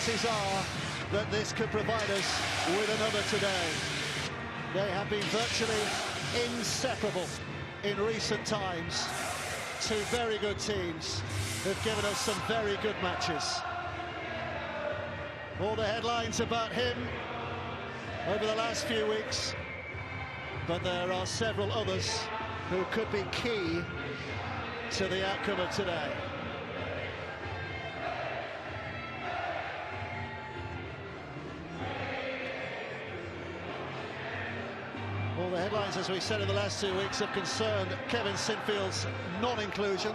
chances are that this could provide us with another today. They have been virtually inseparable in recent times. Two very good teams have given us some very good matches. All the headlines about him over the last few weeks, but there are several others who could be key to the outcome of today. All the headlines, as we said in the last 2 weeks, have concerned Kevin Sinfield's non-inclusion,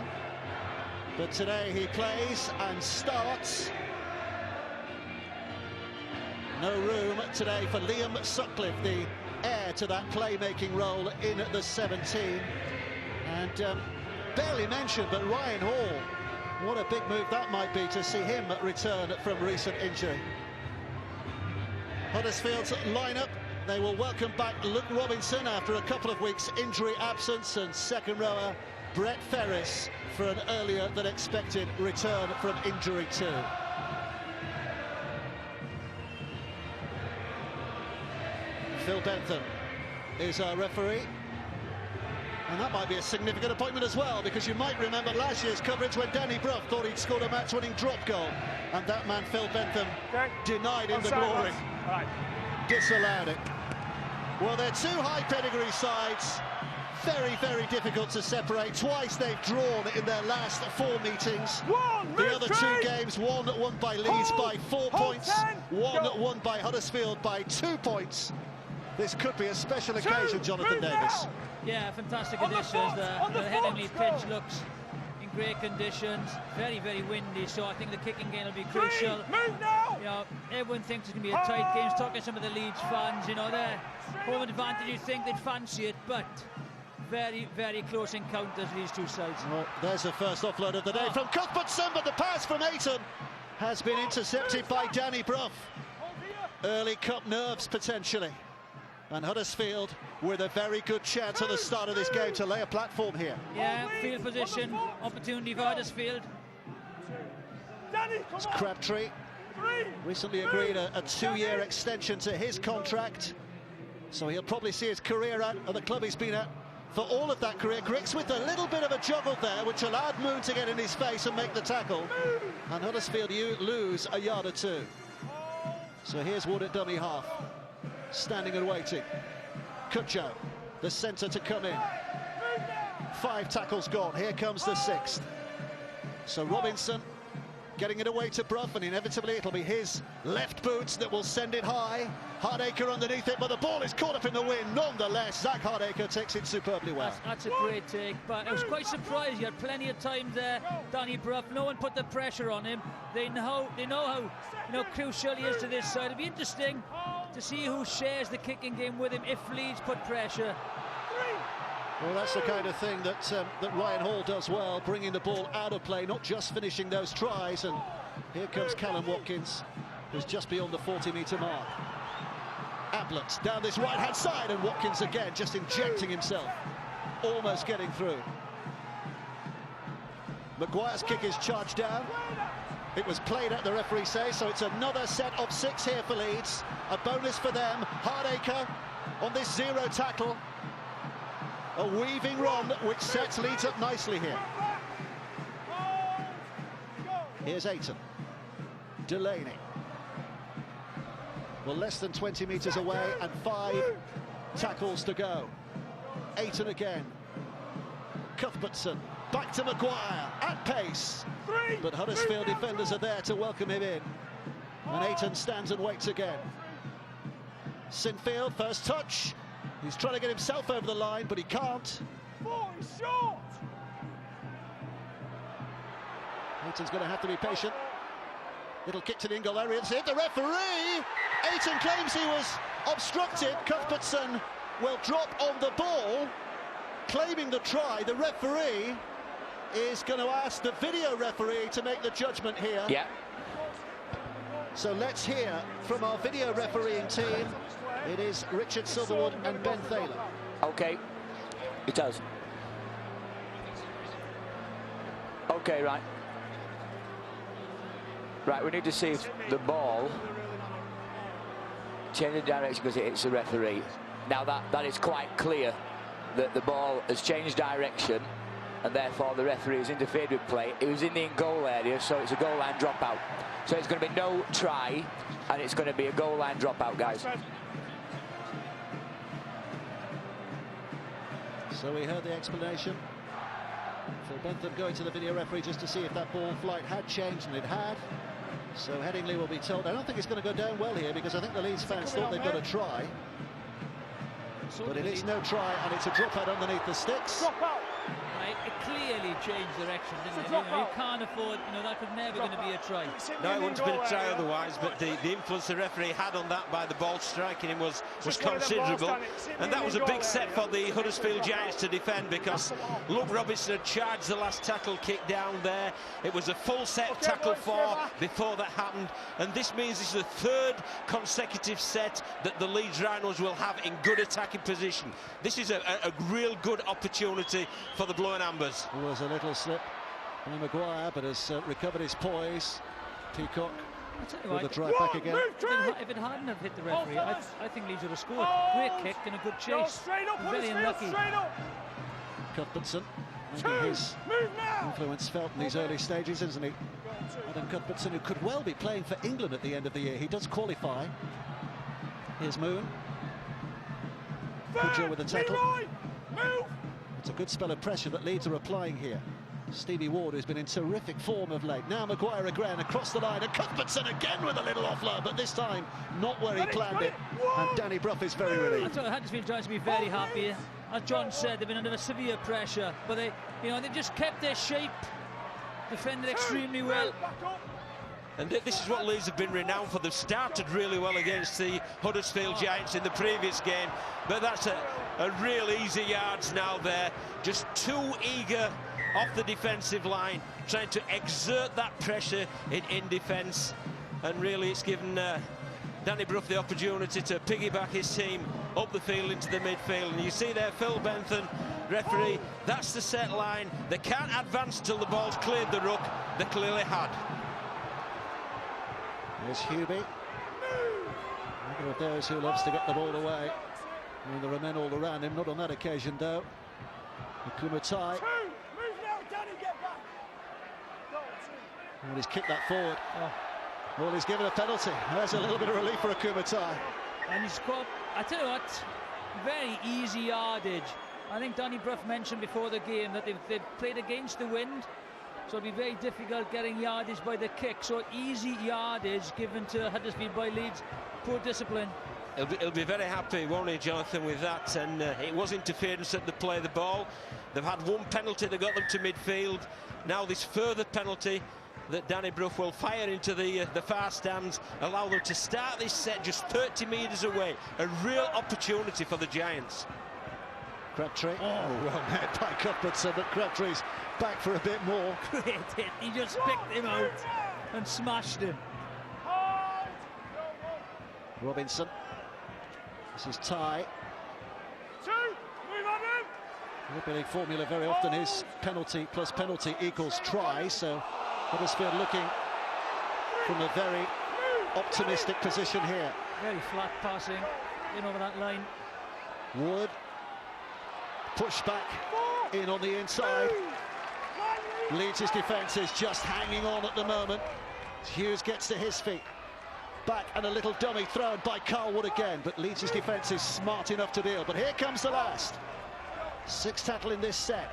but today he plays and starts. No room today for Liam Sutcliffe, the heir to that playmaking role in the 17. And barely mentioned, but Ryan Hall, what a big move that might be to see him return from recent injury. Huddersfield's lineup, they will welcome back Luke Robinson after a couple of weeks injury absence, and second rower Brett Ferris for an earlier than expected return from injury too. Phil Bentham is our referee, and that might be a significant appointment as well, because you might remember last year's coverage when Danny Brough thought he'd scored a match-winning drop goal, and that man Phil Bentham denied him the glory, disallowed it. Well, they're two high pedigree sides, very, very difficult to separate. Twice they've drawn in their last 4 meetings. The other 2 games, one won by Leeds by 4 points, one won by Huddersfield by 2 points. This could be a special occasion, Jonathan Davis. Yeah, fantastic additions. The Headingley pitch looks in great conditions. Very, very windy, so I think the kicking game will be crucial. You know, everyone thinks it's going to be a tight game. Talking to some of the Leeds fans, you know, their home advantage, you think they'd fancy it, but very, very close encounters, these two sides. Well, there's the first offload of the day from Cuthbertson, but the pass from Ayton has been intercepted by Danny Brough. Early cup nerves, potentially. And Huddersfield with a very good chance at the start of this game to lay a platform here. Yeah, field position, opportunity for Huddersfield. It's Crabtree. Recently agreed a 2-year extension to his contract, so he'll probably see his career out at the club he's been at for all of that career. Griggs with a little bit of a juggle there, which allowed Moon to get in his face and make the tackle. And Huddersfield lose a yard or 2. So here's Wood at dummy half, standing and waiting. Kutcho, the centre to come in. 5 tackles gone, here comes the 6th. So Robinson getting it away to Brough, and inevitably it'll be his left boot that will send it high. Hardacre underneath it, but the ball is caught up in the wind. Nonetheless, Zach Hardacre takes it superbly well. That's a great take, but I was quite surprised. He had plenty of time there, Danny Brough. No one put the pressure on him. They know how crucial he is to this side. It'll be interesting to see who shares the kicking game with him if Leeds put pressure. Well, that's the kind of thing that that Ryan Hall does well, bringing the ball out of play, not just finishing those tries. And here comes Callum Watkins, who's just beyond the 40-metre mark. Ablett down this right-hand side, and Watkins again just injecting himself, almost getting through. Maguire's kick is charged down. It was played at, the referee says, so it's another set of 6 here for Leeds. A bonus for them. Hardacre on this 0 tackle. A weaving run which sets Leeds up nicely here. Here's Ayton. Delaney. Well, less than 20 metres away and 5 tackles to go. Ayton again. Cuthbertson. Back to Maguire at pace. But Huddersfield defenders are there to welcome him in. And Ayton stands and waits again. Sinfield, first touch. He's trying to get himself over the line, but he can't. Ayton's going to have to be patient. Little kick to the in-goal area. It's hit the referee. Ayton claims he was obstructed. Cuthbertson will drop on the ball, claiming the try. The referee is going to ask the video referee to make the judgment here. Yeah. So let's hear from our video refereeing team. It is Richard Silverwood and Ben Thaler. Okay, it does. Okay, right. Right, we need to see if the ball changes direction because it hits the referee. Now that is quite clear that the ball has changed direction and therefore the referee has interfered with play. It was in the in-goal area, so it's a goal line dropout. So it's going to be no try and it's going to be a goal line dropout, guys. So we heard the explanation. Phil Bentham going to the video referee just to see if that ball flight had changed, and it had. So Headingley will be told. I don't think it's going to go down well here because I think the Leeds fans thought they've got a try. But it is no try, and it's a dropout underneath the sticks. Right, it clearly changed direction, didn't it? You can't afford, that could never going to be a try. No, it wouldn't have been a try otherwise, but the influence the referee had on that by the ball striking him was considerable. And that was a big set for the Huddersfield Giants to defend because Luke Robinson had charged the last tackle kick down there. It was a full set tackle before that happened. And this means it's the third consecutive set that the Leeds Rhinos will have in good attacking position. This is a real good opportunity for the Blue and Ambers. There was a little slip by Maguire, but has recovered his poise. Peacock with a drive back again. If it hadn't have hit the referee, I think Leeds would have scored. Great kick and a good chase. Very unlucky. Cuthbertson making his influence felt in these early stages, isn't he? Adam Cuthbertson, who could well be playing for England at the end of the year. He does qualify. Here's Moon. Good job with the tackle. It's a good spell of pressure that Leeds are applying here. Stevie Ward, who's been in terrific form of late. Now Maguire again across the line, and Cuthbertson again with a little offload, but this time not where he planned it. And Danny Brough is very relieved. I thought Huddersfield trying to be very happy. As John said, they've been under severe pressure, but they just kept their shape, defended extremely well. And this is what Leeds have been renowned for. They've started really well against the Huddersfield Giants in the previous game, but that's a real easy yards now there. Just too eager off the defensive line, trying to exert that pressure in defence. And really it's given Danny Brough the opportunity to piggyback his team up the field into the midfield. And you see there Phil Bentham, referee, that's the set line. They can't advance till the ball's cleared the ruck. They clearly had. There's Hubie. One of those who loves to get the ball away. And there are men all around him, not on that occasion though. Kumatai. And he's kicked that forward. Well, he's given a penalty. There's a little bit of relief for Kumatai. And he's got, I tell you what, very easy yardage. I think Danny Brough mentioned before the game that they've played against the wind. So it'll be very difficult getting yardage by the kick. So easy yardage given to Huddersfield by Leeds. Poor discipline. He'll be very happy, won't he, Jonathan, with that? And it was interference at the play of the ball. They've had one penalty that got them to midfield. Now this further penalty that Danny Brough will fire into the far stands, allow them to start this set just 30 metres away. A real opportunity for the Giants. Crabtree. Oh, well met by Cuthbertson, but Crabtree's back for a bit more. Great hit. He just picked him out and smashed him. Robinson. This is Ty. Rugby League formula very often is penalty plus penalty equals try, so Huddersfield looking from a very optimistic position here. Very flat passing in over that line. Wood. Push back in on the inside. Leeds' defence is just hanging on at the moment. Hughes gets to his feet. Back and a little dummy thrown by Carl Wood again, but Leeds' defence is smart enough to deal. But here comes the last. Sixth tackle in this set.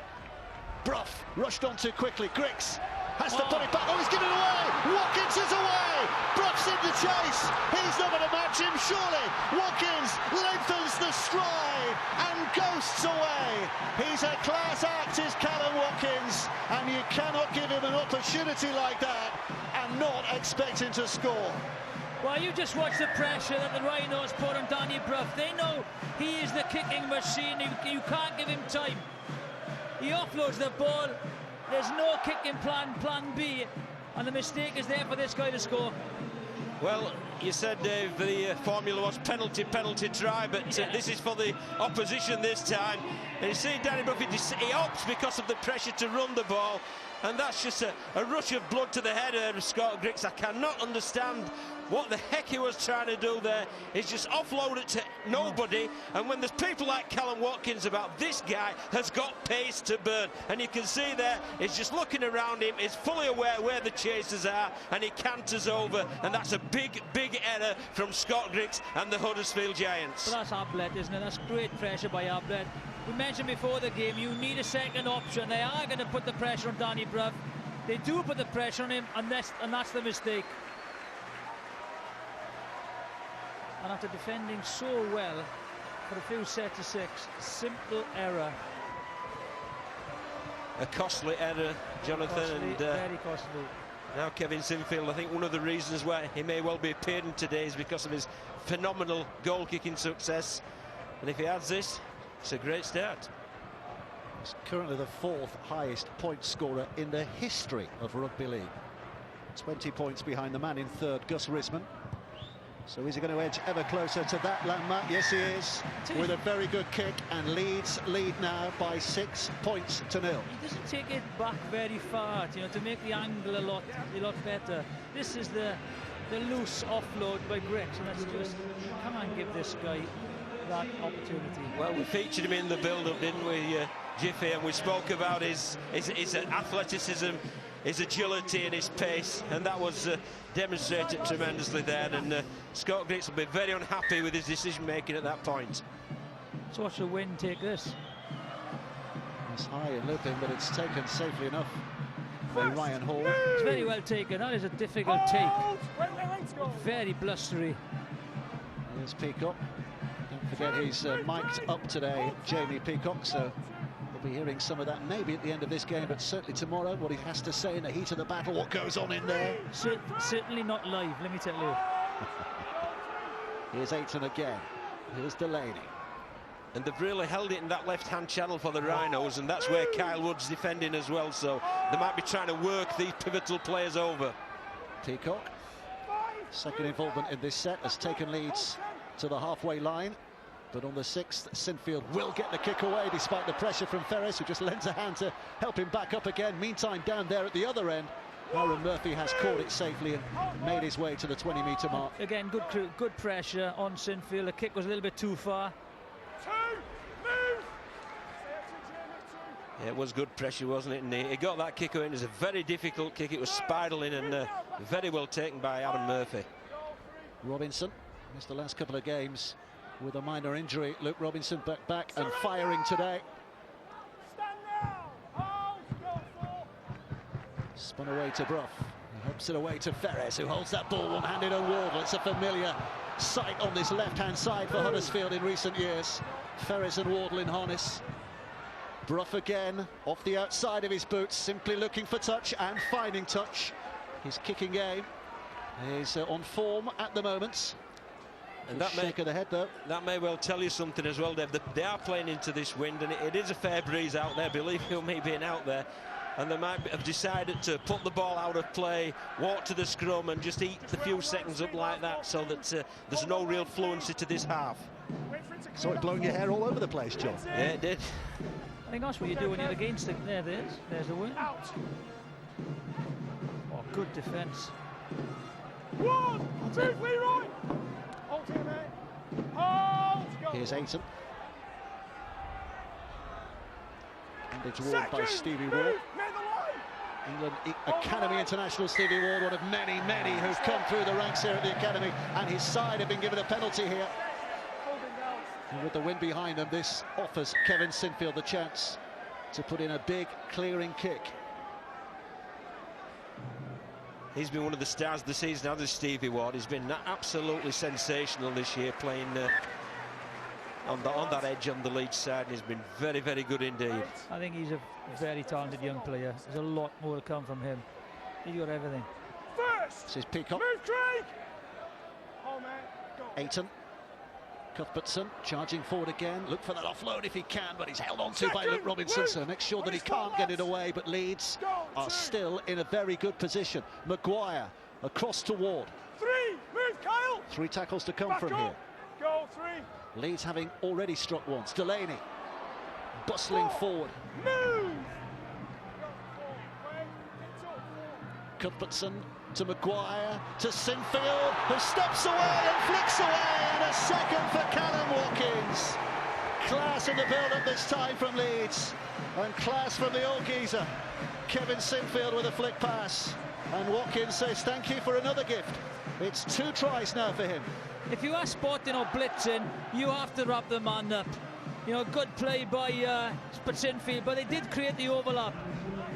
Brough rushed on too quickly. Griggs has to put it back. Oh, he's given it away. Watkins is away. Brough's in the chase. He's not going to match him, surely. Watkins lengthens the stride and ghosts away. He's a class act, is Callum Watkins, and you cannot give him an opportunity like that and not expect him to score. Well, you just watch the pressure that the Rhinos put on Danny Brough. They know he is the kicking machine. You can't give him time. He offloads the ball. There's no kicking plan B, and the mistake is there for this guy to score. Well, you said, Dave, the formula was penalty, try, but this is for the opposition this time. And you see Danny Brough, he opts because of the pressure to run the ball, And that's just a rush of blood to the head of Scott Griggs. I cannot understand what the heck he was trying to do there. He's just offloaded to nobody. And when there's people like Callum Watkins about, this guy has got pace to burn. And you can see there, he's just looking around him. He's fully aware where the chasers are, and he canters over. And that's a big, big error from Scott Griggs and the Huddersfield Giants. Well, that's Ablett, isn't it? That's great pressure by Ablett. We mentioned before the game, you need a second option. They are going to put the pressure on Danny Brough. They do put the pressure on him, and that's the mistake. And after defending so well for a few sets of 6, simple error. A costly error, Jonathan. Costly, and very costly. Now Kevin Sinfield, I think one of the reasons why he may well be appearing today is because of his phenomenal goal-kicking success. And if he adds this, it's a great start. He's currently the 4th highest point scorer in the history of rugby league. 20 points behind the man in 3rd, Gus Risman. So is he going to edge ever closer to that landmark? Yes, he is, with a very good kick, and Leeds lead now by 6 points to 0. He doesn't take it back very far, you know, to make the angle a lot better. This is the loose offload by Griggs, and that's just, you can't give this guy that opportunity. Well, we featured him in the build-up, didn't we, Jiffy, and we spoke about his athleticism, his agility and his pace, and that was demonstrated tremendously there. And Scott Griggs will be very unhappy with his decision-making at that point. So watch the wind take this. It's high and looping, but it's taken safely enough by Ryan Hall. It's very well taken. That is a difficult take. Very blustery. Here's Peacock. Don't forget he's mic'd up today, Jamie Peacock, so we'll be hearing some of that maybe at the end of this game, but certainly tomorrow, what he has to say in the heat of the battle, what goes on in there. Certainly not live, let me tell you. Here's Ayton again. Here's Delaney. And they've really held it in that left-hand channel for the Rhinos, and that's where Kyle Wood's defending as well, so they might be trying to work these pivotal players over. Peacock, second involvement in this set, has taken Leeds to the halfway line. But on the 6th, Sinfield will get the kick away despite the pressure from Ferris, who just lends a hand to help him back up again. Meantime, down there at the other end, Aaron Murphy has caught it safely and made his way to the 20-metre mark. Again, good pressure on Sinfield. The kick was a little bit too far. Yeah, it was good pressure, wasn't it? And he got that kick away. It was a very difficult kick. It was spiraling and very well taken by Aaron Murphy. Robinson missed the last couple of games with a minor injury. Luke Robinson back and firing today. Spun away to Brough. He hooks it away to Ferris, who holds that ball one-handed on Wardle. It's a familiar sight on this left-hand side for Huddersfield in recent years. Ferris and Wardle in harness. Brough again, off the outside of his boots, simply looking for touch and finding touch. His kicking game is on form at the moment. And that shake of the head, though. That may well tell you something as well, Dave. They are playing into this wind, and it is a fair breeze out there, believe me being out there. And they might have decided to put the ball out of play, walk to the scrum, and just eat the few seconds up like that, so that there's no real fluency to this half. Saw it blowing your hair all over the place, John. Yeah, it did. I think that's what you do when you're against it. There it is. There's the win. Oh, good defence. 1, 2, 3, right. Hold here, mate. Hold. Here's Ayton. Handed to Ward by Stevie Ward. England Academy international Stevie Ward, one of many who've come through the ranks here at the Academy, and his side have been given a penalty here. And with the wind behind them, this offers Kevin Sinfield the chance to put in a big clearing kick. He's been one of the stars of the season, hasn't Stevie Ward? He's been absolutely sensational this year, playing on that edge on the Leeds side, and he's been very good indeed. I think he's a very talented young player. There's a lot more to come from him. He's got everything. This is Peacock. Move, Craig. Oh, man. Go. Ayton. Cuthbertson charging forward again. Look for that offload if he can, but he's held on to by Luke Robinson, so make sure that he can't get it away. But Leeds are still in a very good position. Maguire across to Ward. 3, move, Kyle. 3 tackles to come Back from up. here. Go, 3. Leeds having already struck once. Delaney bustling forward. Move. Cuthbertson to Maguire, to Sinfield, who steps away and flicks away, and a second for Callum Watkins. Class in the build-up this time from Leeds, and class from the old geezer. Kevin Sinfield with a flick pass, and Watkins says thank you for another gift. It's 2 tries now for him. If you are spotting or blitzing, you have to wrap the man up. You know, good play by Sinfield, but they did create the overlap.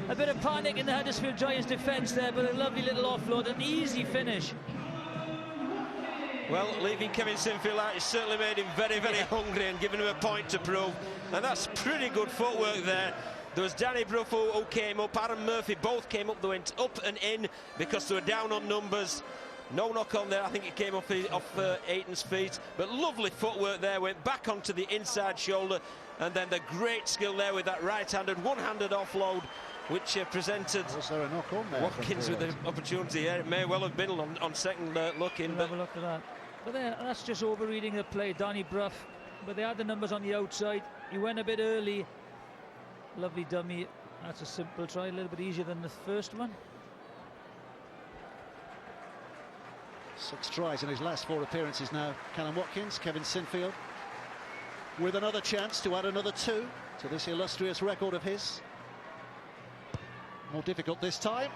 A bit of panic in the Huddersfield Giants defence there, but a lovely little offload, an easy finish. Well, leaving Kevin Sinfield out, it certainly made him very, very hungry and giving him a point to prove. And that's pretty good footwork there. There was Danny Brough who came up, Aaron Murphy, both came up. They went up and in because they were down on numbers. No knock on there, I think it came off Aiton's feet. But lovely footwork there, went back onto the inside shoulder. And then the great skill there with that right-handed, one-handed offload, which presented Watkins with the opportunity. Yeah, it may well have been on second look in. Have a look at that. But then, that's just overreading the play. Danny Brough, but they had the numbers on the outside. He went a bit early. Lovely dummy. That's a simple try, a little bit easier than the first one. 6 tries in his last 4 appearances now. Callum Watkins, Kevin Sinfield, with another chance to add another 2 to this illustrious record of his. More difficult this time.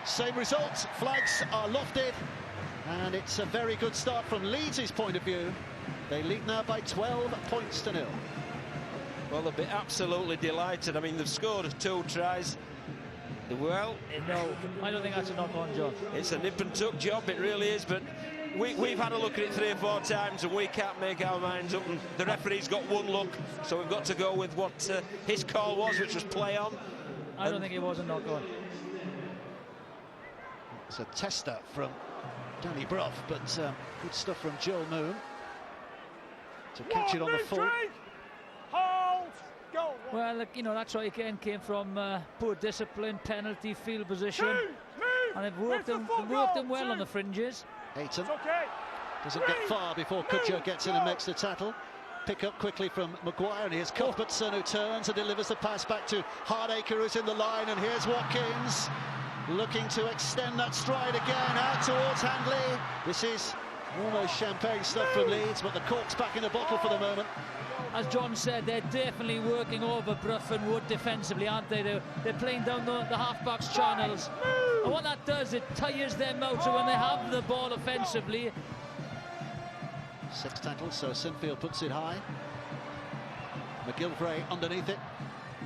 Same result. Flags are lofted, and it's a very good start from Leeds' point of view. They lead now by 12 points to 0. Well, they'll be absolutely delighted. I mean, they've scored 2 tries. Well, no, I don't think that's a knock-on job. It's a nip-and-tuck job, it really is, but we've had a look at it 3 or 4 times and we can't make our minds up, and the referee's got 1 look, so we've got to go with what his call was, which was play on. I don't think it was a knock-on. It's a tester from Danny Brough, but good stuff from Joel Moon to catch it on the full. Hold! Go! Well, look, you know, that try again came from poor discipline, penalty, field position. And they've worked them well on the fringes. Aiton doesn't get far before Kudjoe gets in and makes the tackle. Pick up quickly from Maguire, and here's Cuthbertson who turns and delivers the pass back to Hardacre, who's in the line, and here's Watkins looking to extend that stride again out towards Handley. This is almost champagne stuff from Leeds, but the cork's back in the bottle for the moment. As John said, they're definitely working over Brough and Wood defensively, aren't they? They're playing down the half-backs channels. And what that does, it tires them out, so when they have the ball offensively... 6 tackles, so Sinfield puts it high. McGilvray underneath it.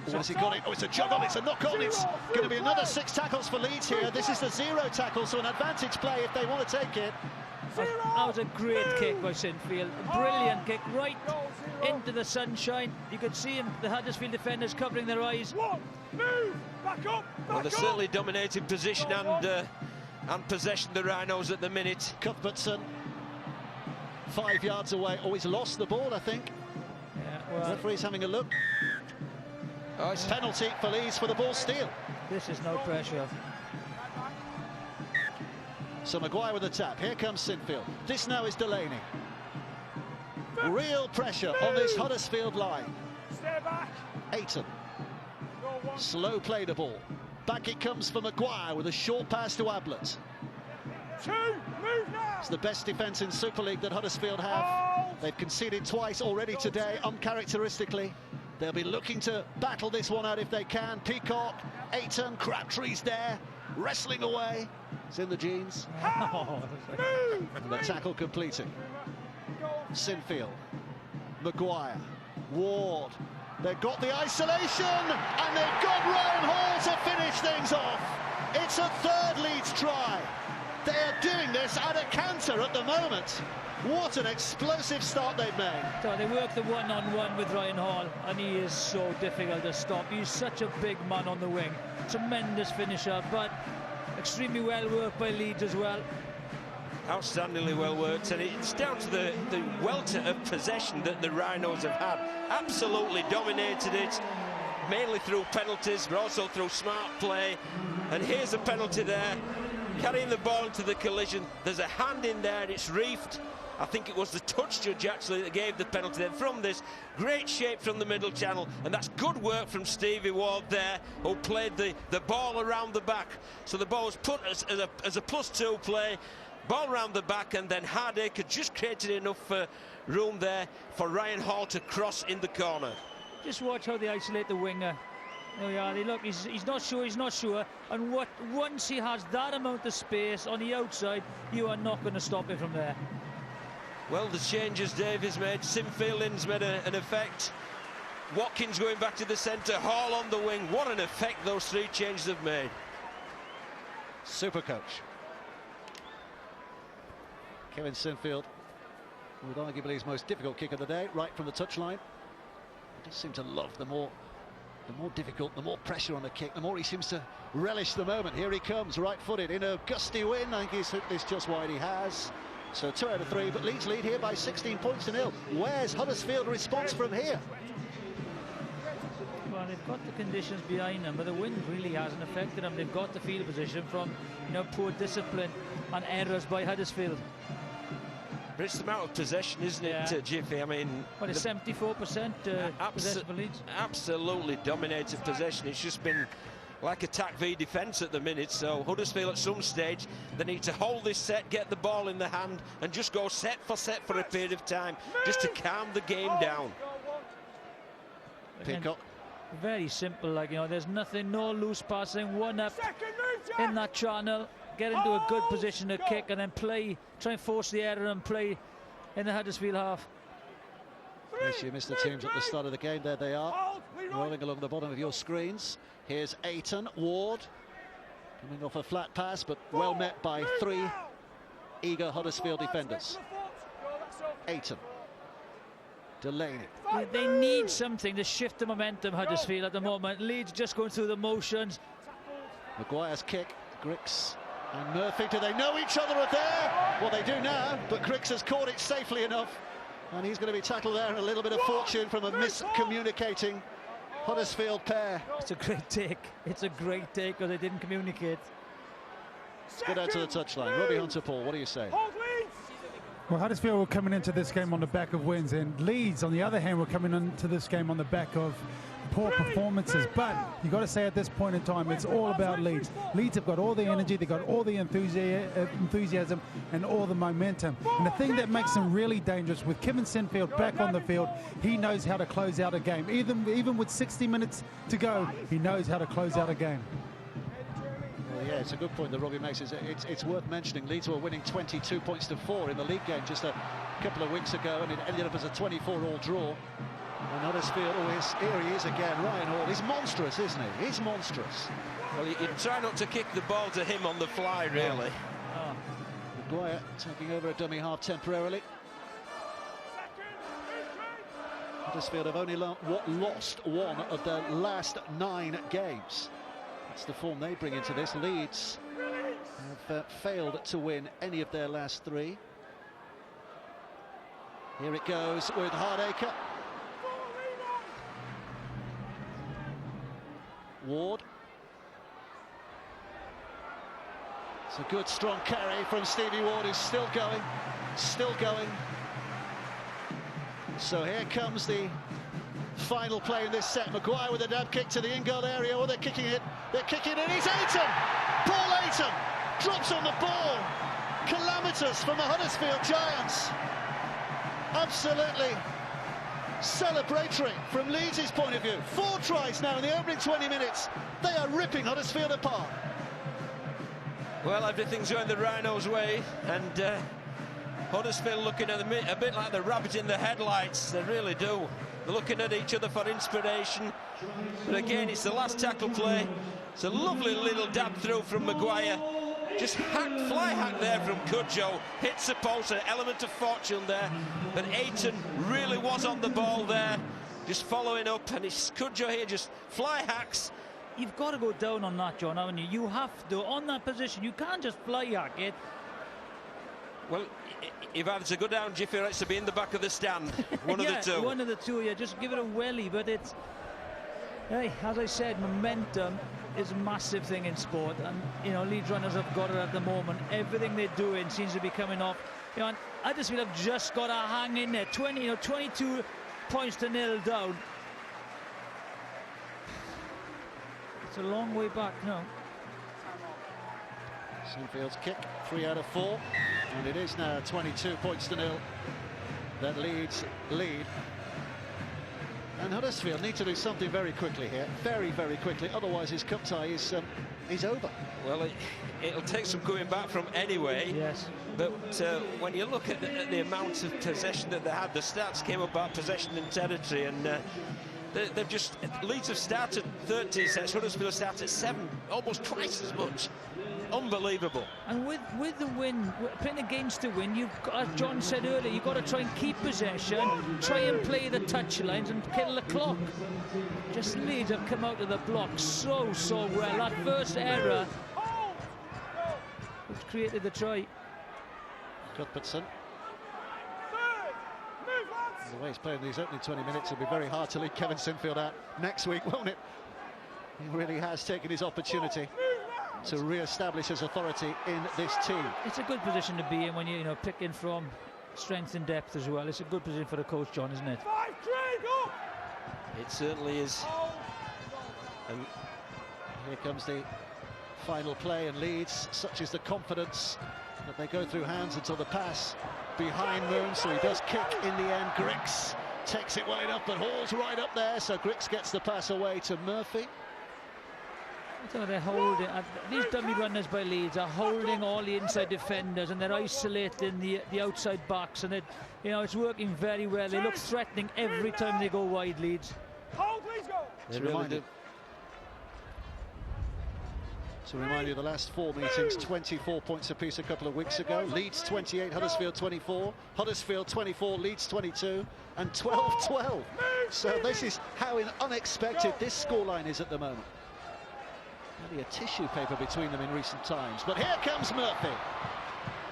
Oh, has he got it? Oh, it's a jog on, it's a knock on. It's going to be another 6 tackles for Leeds here. This is the 0 tackle, so an advantage play if they want to take it. That was a great kick by Sinfield. A brilliant kick right into the sunshine. You could see him, the Huddersfield defenders covering their eyes. Move! Back up! Well, they're certainly dominating position and possession, the Rhinos, at the minute. Cuthbertson 5 yards away. Oh, he's lost the ball, I think. Yeah, well, the referee's having a look. Oh, it's penalty for Leeds for the ball steal. This is no pressure. So Maguire with the tap. Here comes Sinfield. This now is Delaney. Real pressure on this Huddersfield line. Stay back. Aiton. Slow play the ball. Back it comes for Maguire with a short pass to Ablett. 2, move now. It's the best defence in Super League that Huddersfield have. They've conceded twice already today, uncharacteristically. They'll be looking to battle this one out if they can. Peacock, Aiton, Crabtree's there, wrestling away. It's in the jeans. And the tackle completing. Sinfield, Maguire, Ward. They've got the isolation, and they've got Ryan Hall to finish things off. It's a 3rd Leeds try. They are doing this at a canter at the moment. What an explosive start they've made. So they work the one-on-one with Ryan Hall, and he is so difficult to stop. He's such a big man on the wing. Tremendous finisher, but extremely well worked by Leeds as well. Outstandingly well worked, and it's down to the welter of possession that the Rhinos have had. Absolutely dominated it, mainly through penalties, but also through smart play. And here's a penalty there. carrying the ball into the collision. There's a hand in there, it's reefed. I think it was the touch judge actually that gave the penalty. Then from this, great shape from the middle channel, and that's good work from Stevie Ward there, who played the ball around the back. So the ball was put as a +2 play, ball around the back, and then Hardacre just created enough room there for Ryan Hall to cross in the corner. Just watch how they isolate the winger. There we are. They look. He's not sure. And once he has that amount of space on the outside, you are not going to stop it from there. Well, the changes Dave has made. Sim Fielding's made an effect. Watkins going back to the centre. Hall on the wing. What an effect those 3 changes have made. Super coach. Kevin Sinfield with arguably his most difficult kick of the day, right from the touchline. He does seem to love the more difficult, the more pressure on the kick, the more he seems to relish the moment. Here he comes, right-footed in a gusty wind. I think he's hit this just wide. He has. So 2 out of 3, but Leeds lead here by 16 points to 0. Where's Huddersfield response from here? Well, they've got the conditions behind them, but the wind really hasn't affected them. They've got the field position from, poor discipline and errors by Huddersfield. But it's the amount of possession, isn't it, Jiffy? I mean, well, it's 74% possession for Leeds. Absolutely dominated possession. It's just been like attack v defence at the minute. So Huddersfield at some stage, they need to hold this set, get the ball in the hand, and just go set for a period of time, just to calm the game down. Peacock. Very simple, there's nothing, no loose passing, one up in that channel, get into a good position to kick, and then try and force the error and play in the Huddersfield half. Yes, you missed the teams at the start of the game. There they are, rolling along the bottom of your screens. Here's Ayton, Ward, coming off a flat pass, but well met by 3 eager Huddersfield defenders. Ayton, Delaney. They need something to shift the momentum, Huddersfield, at the moment. Leeds just going through the motions. Maguire's kick, Griggs and Murphy. Do they know each other there? Well, they do now, but Griggs has caught it safely enough, and he's going to be tackled there, and a little bit of fortune from a miscommunicating Huddersfield pair. It's a great take. It's a great take because they didn't communicate. Let's go down to the touchline. Robbie Hunter-Paul, what do you say? Well, Huddersfield were coming into this game on the back of wins, and Leeds, on the other hand, were coming into this game on the back of poor performances. But you got to say at this point in time, it's all about Leeds. Leeds have got all the energy, they've got all the enthusiasm and all the momentum. And the thing that makes them really dangerous, with Kevin Sinfield back on the field, he knows how to close out a game. Even with 60 minutes to go, he knows how to close out a game. Well, yeah, it's a good point that Robbie makes. It's worth mentioning Leeds were winning 22 points to 4 in the league game just a couple of weeks ago, and it ended up as a 24-all draw. And Huddersfield, here he is again, Ryan Hall. He's monstrous, isn't he? He's monstrous. Well, you try not to kick the ball to him on the fly, really. Maguire taking over a dummy half temporarily. Huddersfield have only lost 1 of their last 9 games. That's the form they bring into this. Leeds have failed to win any of their last 3. Here it goes with Hardacre. Ward. It's a good strong carry from Stevie Ward, who's still going. So here comes the final play in this set. Maguire with a dab kick to the in-goal area. Oh, they're kicking it. It's Ayton! Paul Ayton drops on the ball. Calamitous from the Huddersfield Giants. Absolutely celebratory from Leeds' point of view. 4 tries now in the opening 20 minutes. They are ripping Huddersfield apart. Well, everything's going the Rhinos' way, and Huddersfield looking at a bit like the rabbit in the headlights. They really do. They're looking at each other for inspiration. But again, it's the last tackle play. It's a lovely little dab through from Maguire. Just fly hack there from Cudjoe. Hits the post, an element of fortune there. But Ayton really was on the ball there, just following up. And it's Cudjoe here, just fly hacks. You've got to go down on that, John, haven't you? You have to, on that position. You can't just fly hack it. Well, you've either to go down, Jiffy, or it's to be in the back of the stand. One of the two. One of the two, yeah. Just give it a welly, but it's... Hey, as I said, momentum. is a massive thing in sport, and you know, Leeds runners have got it at the moment. Everything they're doing seems to be coming off. You know, and Huddersfield have just got to hang in there. 22 points to 0 down. It's a long way back now. Sinfield's kick, 3 out of 4, and it is now 22 points to 0 that Leeds lead. And Huddersfield need to do something very quickly here, very, very quickly, otherwise his cup tie is over. Well, it'll take some coming back from anyway. Yes. But when you look at the amount of possession that they had, the stats came about possession and territory, and they've just, Leeds have started 13 sets, Huddersfield started 7, almost twice as much. Unbelievable. And with the win, playing against the win, you've got, as John said earlier, you've got to try and keep possession, try and play the touchlines and kill the clock. Just Leeds have come out of the block so well. That first error which created the try. Cuthbertson. The way he's playing these opening 20 minutes, it'll be very hard to leave Kevin Sinfield out next week, won't it? He really has taken his opportunity to re-establish his authority in this team. It's a good position to be in when you're picking from strength and depth as well. It's a good position for the coach, John, isn't it? It certainly is. And here comes the final play, and Leeds, such is the confidence that they go through hands until the pass behind Moon, so he does kick in the end. Grix takes it well enough, but Hall's right up there, so Grix gets the pass away to Murphy. So they're holding, these dummy runners by Leeds are holding all the inside defenders, and they're isolating the outside backs, and it's working very well. They look threatening every time they go wide, Leeds. To remind you, the last 4 meetings, 24 points apiece a couple of weeks ago. Leeds 28, Huddersfield 24, Huddersfield 24, Leeds 22, and 12-12. So this is how unexpected this scoreline is at the moment. Maybe a tissue paper between them in recent times. But here comes Murphy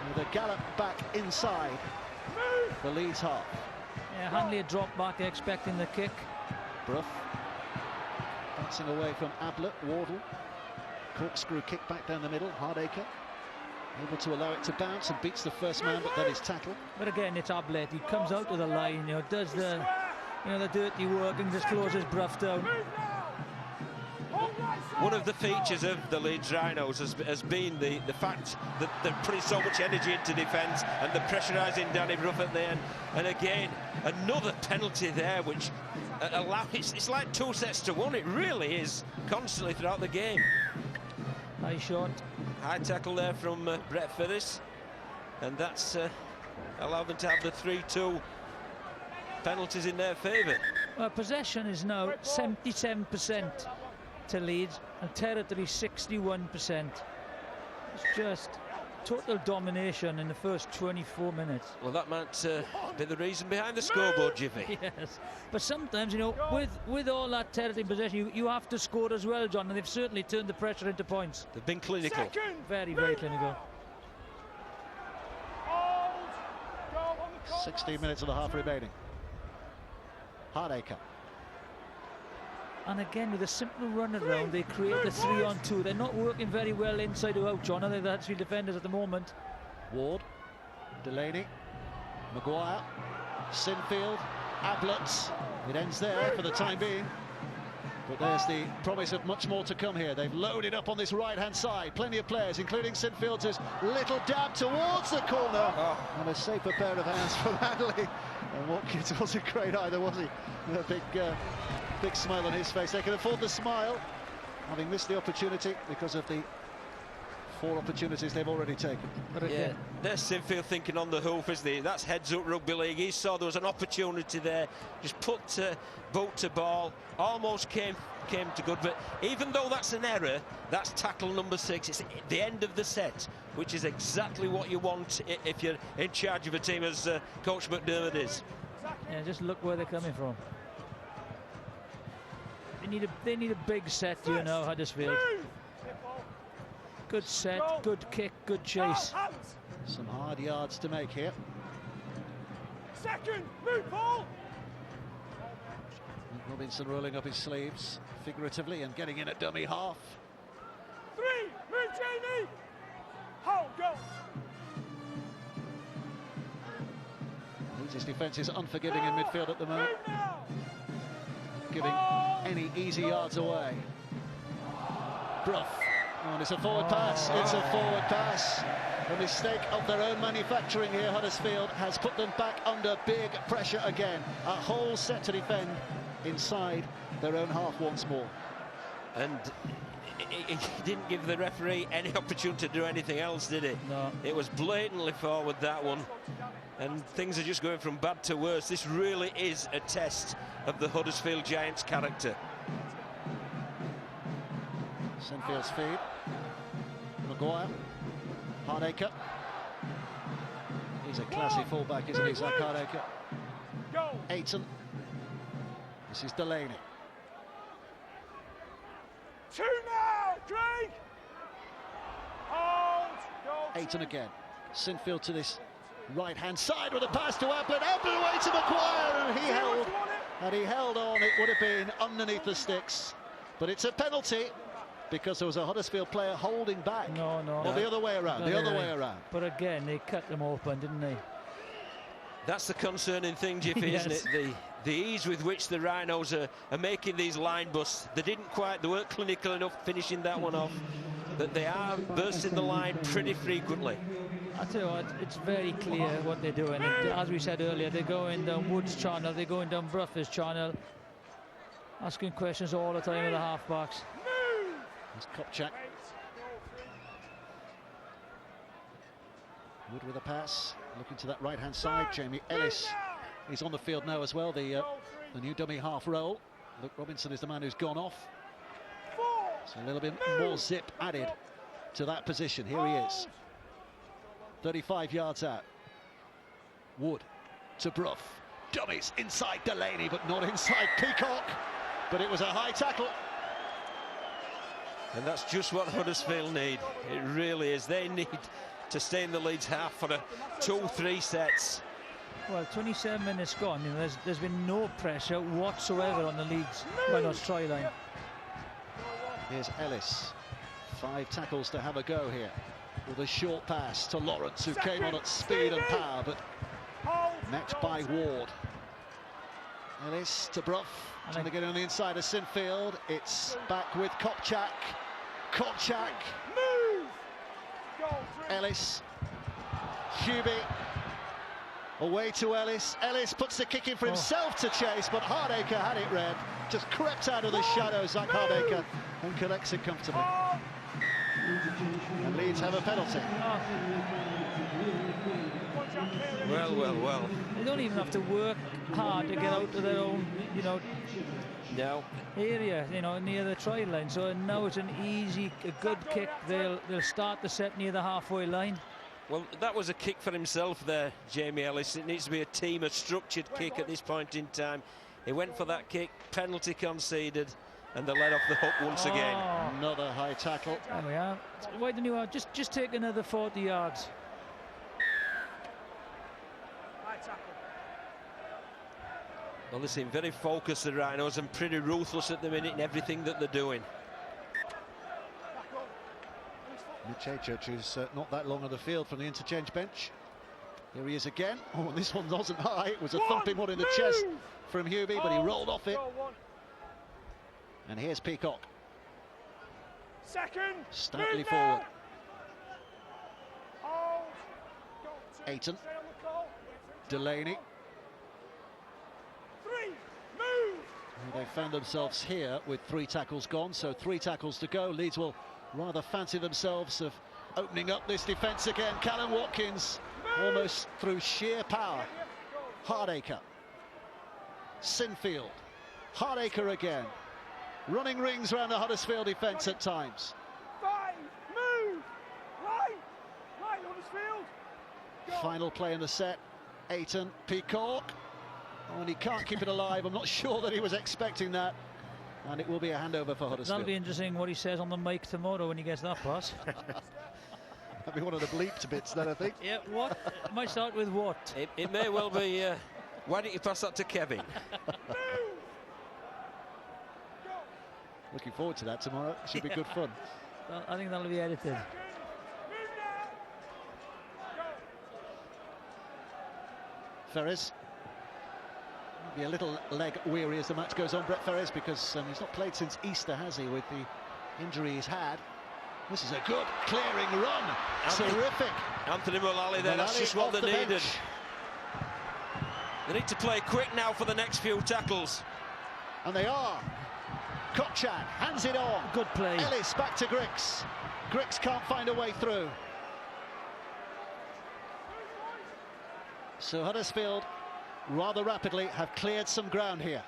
with a gallop back inside the Leeds half. Yeah, Hanley had dropped back expecting the kick. Brough bouncing away from Ablett. Wardle, corkscrew kick back down the middle. Hardacre able to allow it to bounce and beats the first man, but then is tackled. But again, it's Ablett. He comes out to the line, does the dirty work and just closes Brough down. One of the features of the Leeds Rhinos has been the fact that they're putting so much energy into defence and they're pressurising Danny Brough at the end. And again, another penalty there, which it's like 2 sets to 1. It really is, constantly throughout the game. High shot. High tackle there from Brett Phillips, and that's allowed them to have the 3-2 penalties in their favour. Well, possession is now 77% to Leeds, and territory 61%. It's just total domination in the first 24 minutes. Well, that might be the reason behind the scoreboard, Jiffy. Yes, but sometimes, with all that territory possession, you have to score as well, John, and they've certainly turned the pressure into points. They've been clinical. Very, very clinical. 16 minutes of the half remaining. Hardacre. And again, with a simple run around, they create the 3-on-2. They're not working very well inside or out, John, are they, the Huddersfield defenders at the moment? Ward, Delaney, Maguire, Sinfield, Ablett. It ends there for the time being. But there's the promise of much more to come here. They've loaded up on this right-hand side. Plenty of players, including Sinfield's little dab towards the corner. And a safer pair of hands from Hanley. And Watkins wasn't great either, was he? With a big smile on his face. They can afford the smile, having missed the opportunity because of the 4 opportunities they've already taken. But yeah, there's Sinfield thinking on the hoof, isn't he? That's heads up rugby league. He saw there was an opportunity there, just put boot to ball, almost came to good. But even though that's an error, that's tackle number 6. It's the end of the set, which is exactly what you want if you're in charge of a team, as Coach McDermott is. Yeah, just look where they're coming from. They need a big set, Huddersfield. Good set, good kick, good chase. Some hard yards to make here. Second, move ball. Robinson rolling up his sleeves figuratively and getting in at dummy half. Move, Jamie! Hold, go! Leeds' defence is unforgiving in midfield at the moment, Move now! giving any easy yards away. Bruff. Oh, and it's a forward pass. It's a forward pass. A mistake of their own manufacturing here. Huddersfield has put them back under big pressure again. A whole set to defend inside their own half once more. And it didn't give the referee any opportunity to do anything else, did it? No. It was blatantly forward, that one. And things are just going from bad to worse. This really is a test of the Huddersfield Giants' character. Sinfield's feed. Maguire. Hardacre. He's a classy fullback, isn't he, Zach Hardacre? Go! Aiton. This is Delaney. 2 now, Craig! Hold! Go! Aiton again. Sinfield to this right-hand side with a pass to Applin. Applin away to Maguire, and he held on. It would have been underneath the sticks, but it's a penalty because there was a Huddersfield player holding back. No. Or the other way around. The other way around. But again, they cut them open, didn't they? That's the concerning thing, Jiffy, Yes. isn't it? The ease with which the Rhinos are making these line busts. They weren't clinical enough finishing that one off, but they are bursting the line pretty frequently. I tell you what, it's very clear what they're doing. And as we said earlier, they're going down Wood's channel, they're going down Bruff's channel, asking questions all the time of the half-backs. There's Kopchak. Wood with a pass, looking to that right-hand side. Jamie Ellis, he's on the field now as well, the new dummy half role. Luke Robinson is the man who's gone off. So a little bit more zip added to that position. Here he is. 35 yards out. Wood to Bruff. Dummies inside Delaney, but not inside Peacock. But it was a high tackle. And that's just what Huddersfield need. It really is. They need to stay in the Leeds half for 2-3 sets. Well, 27 minutes gone. You know, there's been no pressure whatsoever on the Leeds Rhinos try line. Here's Ellis. 5 tackles to have a go here. With a short pass to Lawrence, who came on at speed and power, but met by Ward. Ellis to Bruff, trying to get on the inside of Sinfield. It's back with Kopchak. Kopchak. Ellis. Hubie. Away to Ellis. Ellis puts the kick in for himself to chase, but Hardacre had it read. Just crept out of the shadows, Zach Hardacre, and collects it comfortably. And Leeds have a penalty. Well. They don't even have to work hard to get out to their own, area, near the try line. So now it's an easy, a good kick. They'll start the set near the halfway line. Well, that was a kick for himself there, Jamie Ellis. It needs to be a team, a structured kick at this point in time. He went for that kick, penalty conceded, and they let off the hook once again. Another high tackle. There we are. Why didn't you just take another 40 yards? Well, they seem very focused, the Rhinos, and pretty ruthless at the minute in everything that they're doing. Michechich, who's not that long on the field from the interchange bench. Here he is again. Oh, this one wasn't high. It was a thumping one in the chest from Hubie, but he rolled off it. And here's Peacock. Stoutly forward. Aiton. Delaney. They found themselves here with 3 tackles gone, so 3 tackles to go. Leeds will rather fancy themselves of opening up this defence again. Callum Watkins, almost through sheer power. Hardacre. Sinfield. Hardacre again. Running rings around the Huddersfield defence at times. 5, move! Right, Huddersfield! Final play in the set. Aiton, Peacock. Oh, and he can't keep it alive. I'm not sure that he was expecting that. And it will be a handover for Huddersfield. That'll be interesting what he says on the mic tomorrow when he gets that pass. That'll be one of the bleeped bits then, I think. Yeah, what? It might start with what? It may well be. Why don't you pass that to Kevin? Looking forward to that tomorrow. Should be good fun. I think that'll be edited. Ferris. Be a little leg weary as the match goes on, Brett Ferris, because he's not played since Easter, has he, with the injury he's had. This is a good clearing run. Terrific. Anthony Mullally there, that's just what they needed. Bench. They need to play quick now for the next few tackles. And they are. Kotchak hands it on. Good play. Ellis back to Griggs. Griggs can't find a way through. So Huddersfield rather rapidly have cleared some ground here.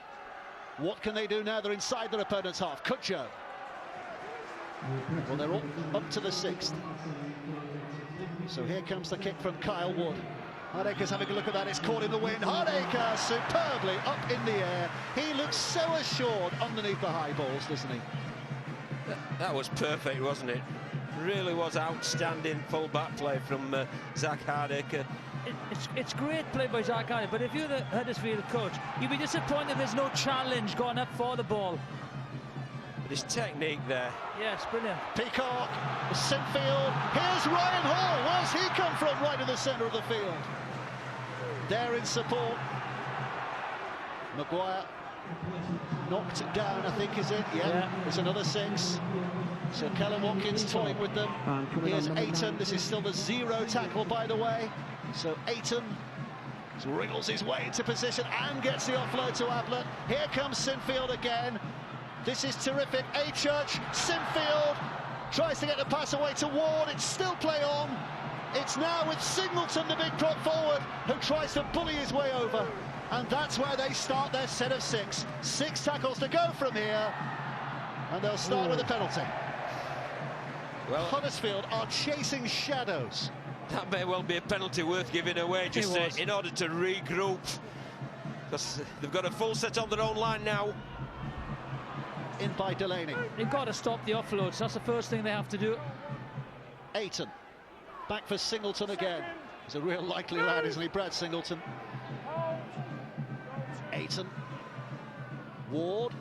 What can they do now? They're inside their opponent's half. Kutjo. Well, they're all up to the 6th. So here comes the kick from Kyle Wood. Hardaker's having a look at that. It's caught in the wind. Hardaker superbly up in the air. He looks so assured underneath the high balls, doesn't he? That was perfect, wasn't it? Really was outstanding full-back play from Zach Hardaker. It's great play by Zach Hardaker, but if you're the Huddersfield coach, you'd be disappointed there's no challenge going up for the ball. But his technique there. Yes, brilliant. Peacock, Sinfield. Here's Ryan Hall. Where's he come from? Right in the centre of the field. There in support. Maguire knocked down, I think, is it? Yeah. It's another 6. So Callum Watkins toying with them. Here's Ayton. This is still the 0 tackle, by the way. So Ayton wriggles his way into position and gets the offload to Ablett. Here comes Sinfield again. This is terrific. Achurch, Sinfield tries to get the pass away to Ward. It's still play on. It's now with Singleton, the big prop forward, who tries to bully his way over. And that's where they start their set of 6. 6 tackles to go from here. And they'll start with a penalty. Well, Huddersfield are chasing shadows. That may well be a penalty worth giving away, just in order to regroup. Because they've got a full set on their own line now. In by Delaney. They've got to stop the offloads. That's the first thing they have to do. Ayton. Back for Singleton again. He's a real likely lad, isn't he, Brad Singleton? Ayton. Ward.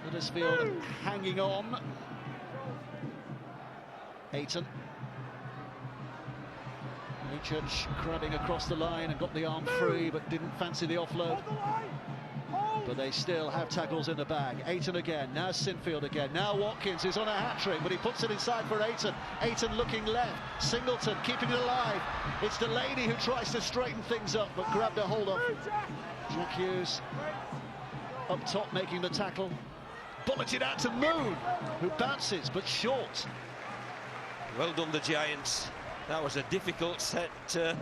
Huddersfield hanging on. Ayton. Church crabbing across the line and got the arm free, but didn't fancy the offload. But they still have tackles in the bag. Ayton again, now Sinfield again, now Watkins is on a hat-trick, but he puts it inside for Ayton. Ayton looking left, Singleton keeping it alive. It's Delaney who tries to straighten things up, but grabbed a hold of Jack Hughes. Up top making the tackle. Bulleted out to Moon, who bounces, but short. Well done, the Giants. That was a difficult set to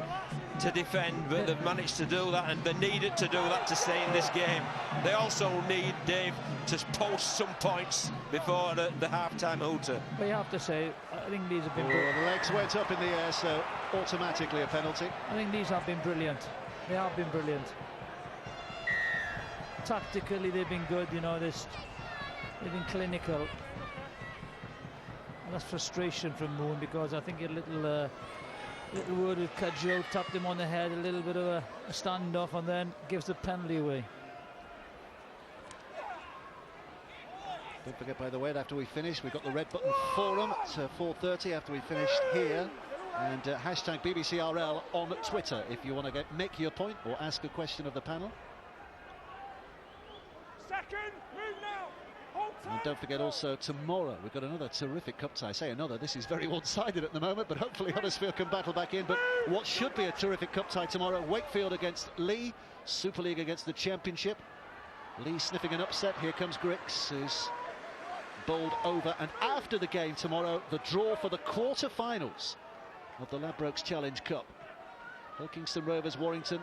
defend, but they've managed to do that, and they needed to do that to stay in this game. They also need, Dave, to post some points before the half-time hooter. But you have to say, I think these have been... The legs went up in the air, so automatically a penalty. I think these have been brilliant. They have been brilliant. Tactically, they've been good, you know, they've been clinical. That's frustration from Moon, because I think a little word with Kudjo, tapped him on the head, a little bit of a standoff, and then gives the penalty away. Don't forget, by the way, that after we finish, we've got the Red Button Forum at 4:30 after we finished here, and hashtag BBCRL on Twitter if you want to make your point or ask a question of the panel. Second, move now. And don't forget also, tomorrow we've got another terrific cup tie. I say another, this is very one-sided at the moment, but hopefully Huddersfield can battle back in. But what should be a terrific cup tie tomorrow, Wakefield against Lee, Super League against the Championship. Lee sniffing an upset. Here comes Griggs, who's bowled over. And after the game tomorrow, the draw for the quarter-finals of the Ladbrokes Challenge Cup. Ilkeston Rovers, Warrington,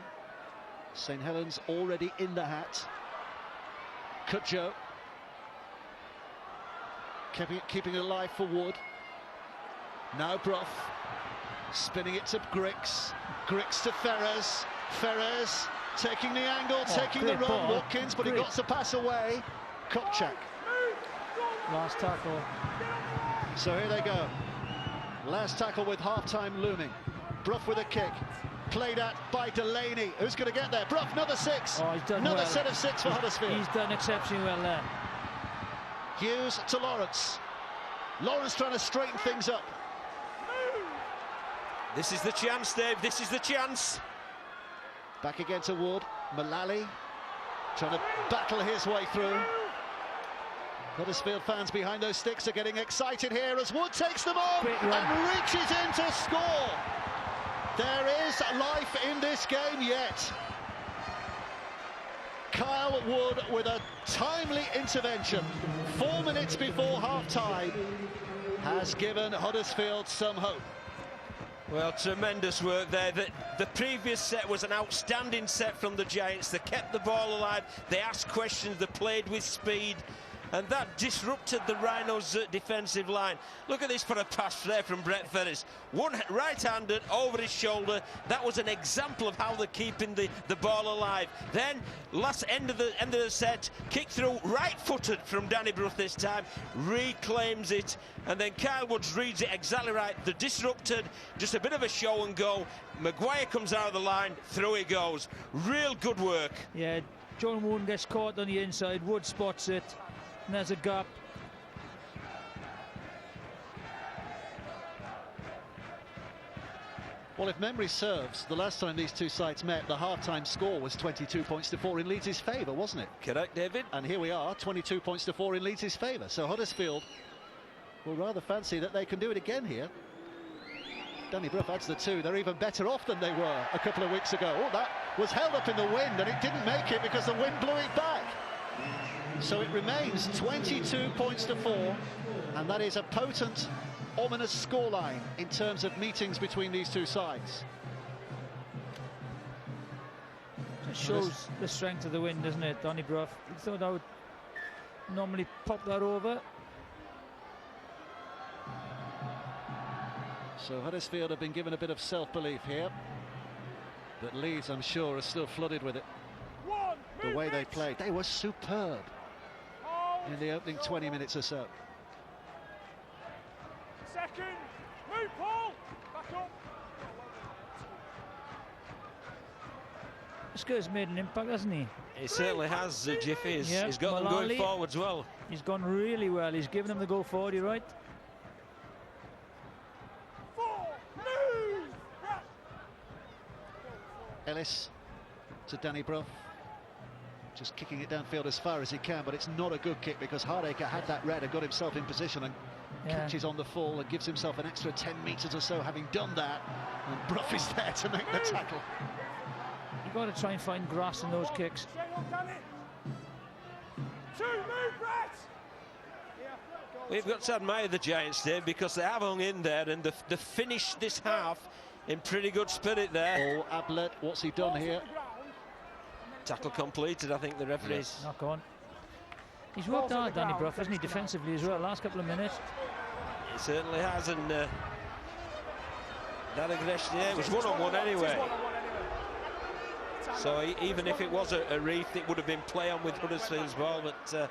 St Helens already in the hat. Kutjo keeping it alive for Wood. Now Brough spinning it to Griggs. Griggs to Ferrez. Ferrez taking the angle, taking the run. Ball. Watkins, but he got the pass away. Kotchak. Last tackle. So here they go. Last tackle with half-time looming. Brough with a kick. Played at by Delaney. Who's going to get there? Brough, another 6. Oh, he's done another well. set of 6 for Huddersfield. He's done exceptionally well there. Hughes to Lawrence. Lawrence trying to straighten things up. This is the chance, Dave. This is the chance. Back again to Wood. Mullally trying to battle his way through. Huddersfield fans behind those sticks are getting excited here as Wood takes them on and reaches in to score. There is life in this game yet. Kyle Wood with a timely intervention 4 minutes before half-time has given Huddersfield some hope. Well, tremendous work there. The previous set was an outstanding set from the Giants. They kept the ball alive, they asked questions, they played with speed, and that disrupted the Rhinos' defensive line. Look at this for a pass there from Brett Ferris. One right-handed over his shoulder. That was an example of how they're keeping the ball alive. Then, last end of the set, kick through, right-footed from Danny Brough this time, reclaims it, and then Kyle Woods reads it exactly right. The disrupted, just a bit of a show and go. Maguire comes out of the line, through he goes. Real good work. Yeah, John Wood gets caught on the inside, Wood spots it. And there's a gap. Well, if memory serves, the last time these two sides met, the half-time score was 22 points to 4 in Leeds' favour, wasn't it? Correct, David. And here we are, 22 points to 4 in Leeds' favour. So Huddersfield will rather fancy that they can do it again here. Danny Brough adds the 2. They're even better off than they were a couple of weeks ago. Oh, that was held up in the wind, and it didn't make it because the wind blew it back. So it remains 22 points to 4, and that is a potent, ominous scoreline in terms of meetings between these two sides. It shows the strength of the wind, doesn't it, Danny Brough? He thought I would normally pop that over. So Huddersfield have been given a bit of self-belief here, but Leeds, I'm sure, are still flooded with it. The way they played, they were superb in the opening 20 minutes or so. Second, move, Paul, back up. This guy's made an impact, hasn't he? He certainly has, Jiffy. He's got them Mullally, going forwards well. He's gone really well. He's given them the go forward, you're right. Ellis to Danny Brough. Just kicking it downfield as far as he can, but it's not a good kick because Hardacre had that red and got himself in position and catches on the fall and gives himself an extra 10 metres or so having done that, and Brough is there to make the tackle. You've got to try and find grass in those kicks. We've got to admire the Giants, Dave, because they have hung in there and they've finished this half in pretty good spirit there. Oh, Ablett, what's he done here? Tackle completed, I think the referee's. Knock on. He's worked hard, Danny Brough, hasn't he, defensively as well, last couple of minutes. He certainly has, and that aggression, yeah, it was one-on-one anyway. So even if it was a wreath, it would have been play on with Huddersfield's ball, but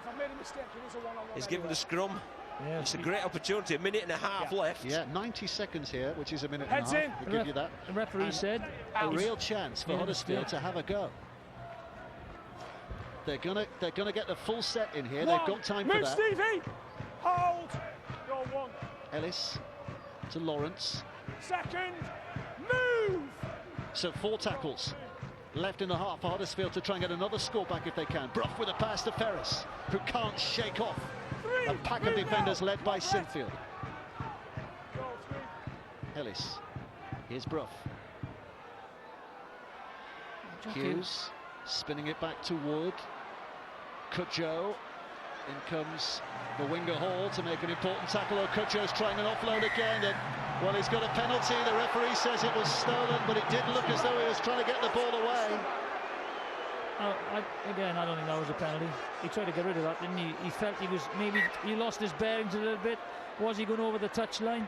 he's given the scrum. Yeah, it's a great opportunity, a minute and a half left. Yeah, 90 seconds here, which is a minute and a half. We'll give you that. The referee said a real chance for Huddersfield to have a go. They're gonna get the full set in here. They've got time for that. Stevie! Hold! Go one. Ellis to Lawrence. Second, move! So 4 tackles left in the half for Huddersfield to try and get another score back if they can. Brough with a pass to Ferris, who can't shake off a pack of defenders led by Sinfield. Ellis, here's Brough. Hughes spinning it back to Wood. Cudjoe. In comes the winger Hall to make an important tackle. Cudjoe's trying an offload again. And, well, he's got a penalty. The referee says it was stolen, but it did look as though he was trying to get the ball away. Again, I don't think that was a penalty. He tried to get rid of that, didn't he? He felt he lost his bearings a little bit. Was he going over the touchline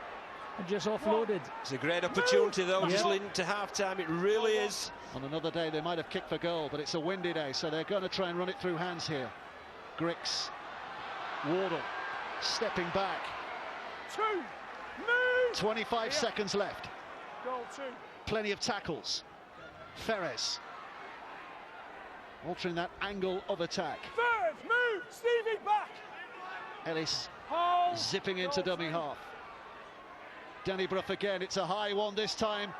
and just offloaded? It's a great opportunity, though, just leading to half-time. It really is. On another day, they might have kicked for goal, but it's a windy day, so they're going to try and run it through hands here. Grix, Wardle, stepping back. 2, move! 25 seconds left. Goal 2. Plenty of tackles. Ferris altering that angle of attack. Third, move! Stevie back! Ellis zipping into dummy half. Danny Brough again, it's a high one this time.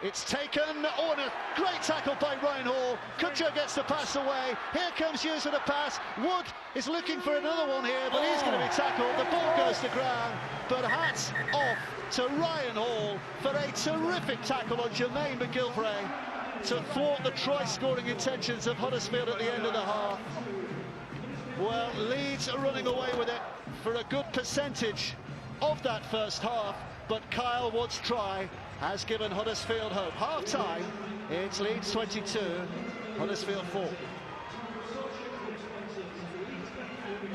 It's taken, oh, and a great tackle by Ryan Hall. Kutcher gets the pass away. Here comes Hughes with a pass. Wood is looking for another one here, but he's going to be tackled. The ball goes to ground, but hats off to Ryan Hall for a terrific tackle on Jermaine McGilvray to thwart the try-scoring intentions of Huddersfield at the end of the half. Well, Leeds are running away with it for a good percentage of that first half, but Kyle Wood's try has given Huddersfield hope. Half-time, it's Leeds 22, Huddersfield 4.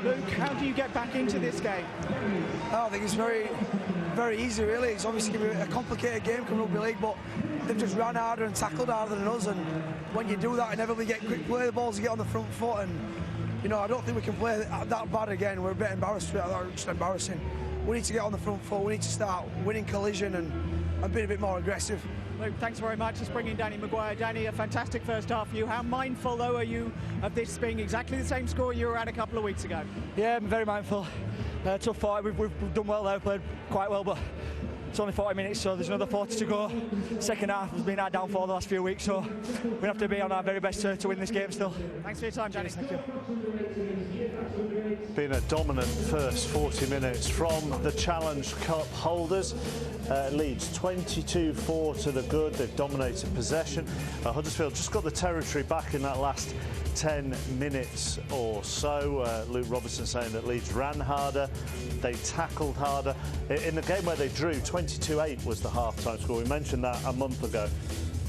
Luke, how do you get back into this game? I think it's very easy, really. It's obviously going to be a complicated game coming Rugby League, but they've just run harder and tackled harder than us, and when you do that, inevitably get quick play the balls, you get on the front foot, and you know, I don't think we can play that bad again. We're a bit embarrassed with that, just embarrassing. We need to get on the front foot, we need to start winning collision and being a bit more aggressive. Luke, thanks very much. Let's bring in Danny Maguire. Danny, a fantastic first half for you. How mindful, though, are you of this being exactly the same score you were at a couple of weeks ago? Yeah, I'm very mindful. Tough fight. We've done well there, played quite well, but it's only 40 minutes, so there's another 40 to go. Second half has been our downfall the last few weeks, so we have to be on our very best to win this game still. Thanks for your time, Danny. Cheers, thank you. Been a dominant first 40 minutes from the Challenge Cup holders. Leeds 22-4 to the good. They've dominated possession. Huddersfield just got the territory back in that last 10 minutes or so. Luke Robertson saying that Leeds ran harder, they tackled harder. In the game where they drew, 22-8 was the half-time score. We mentioned that a month ago.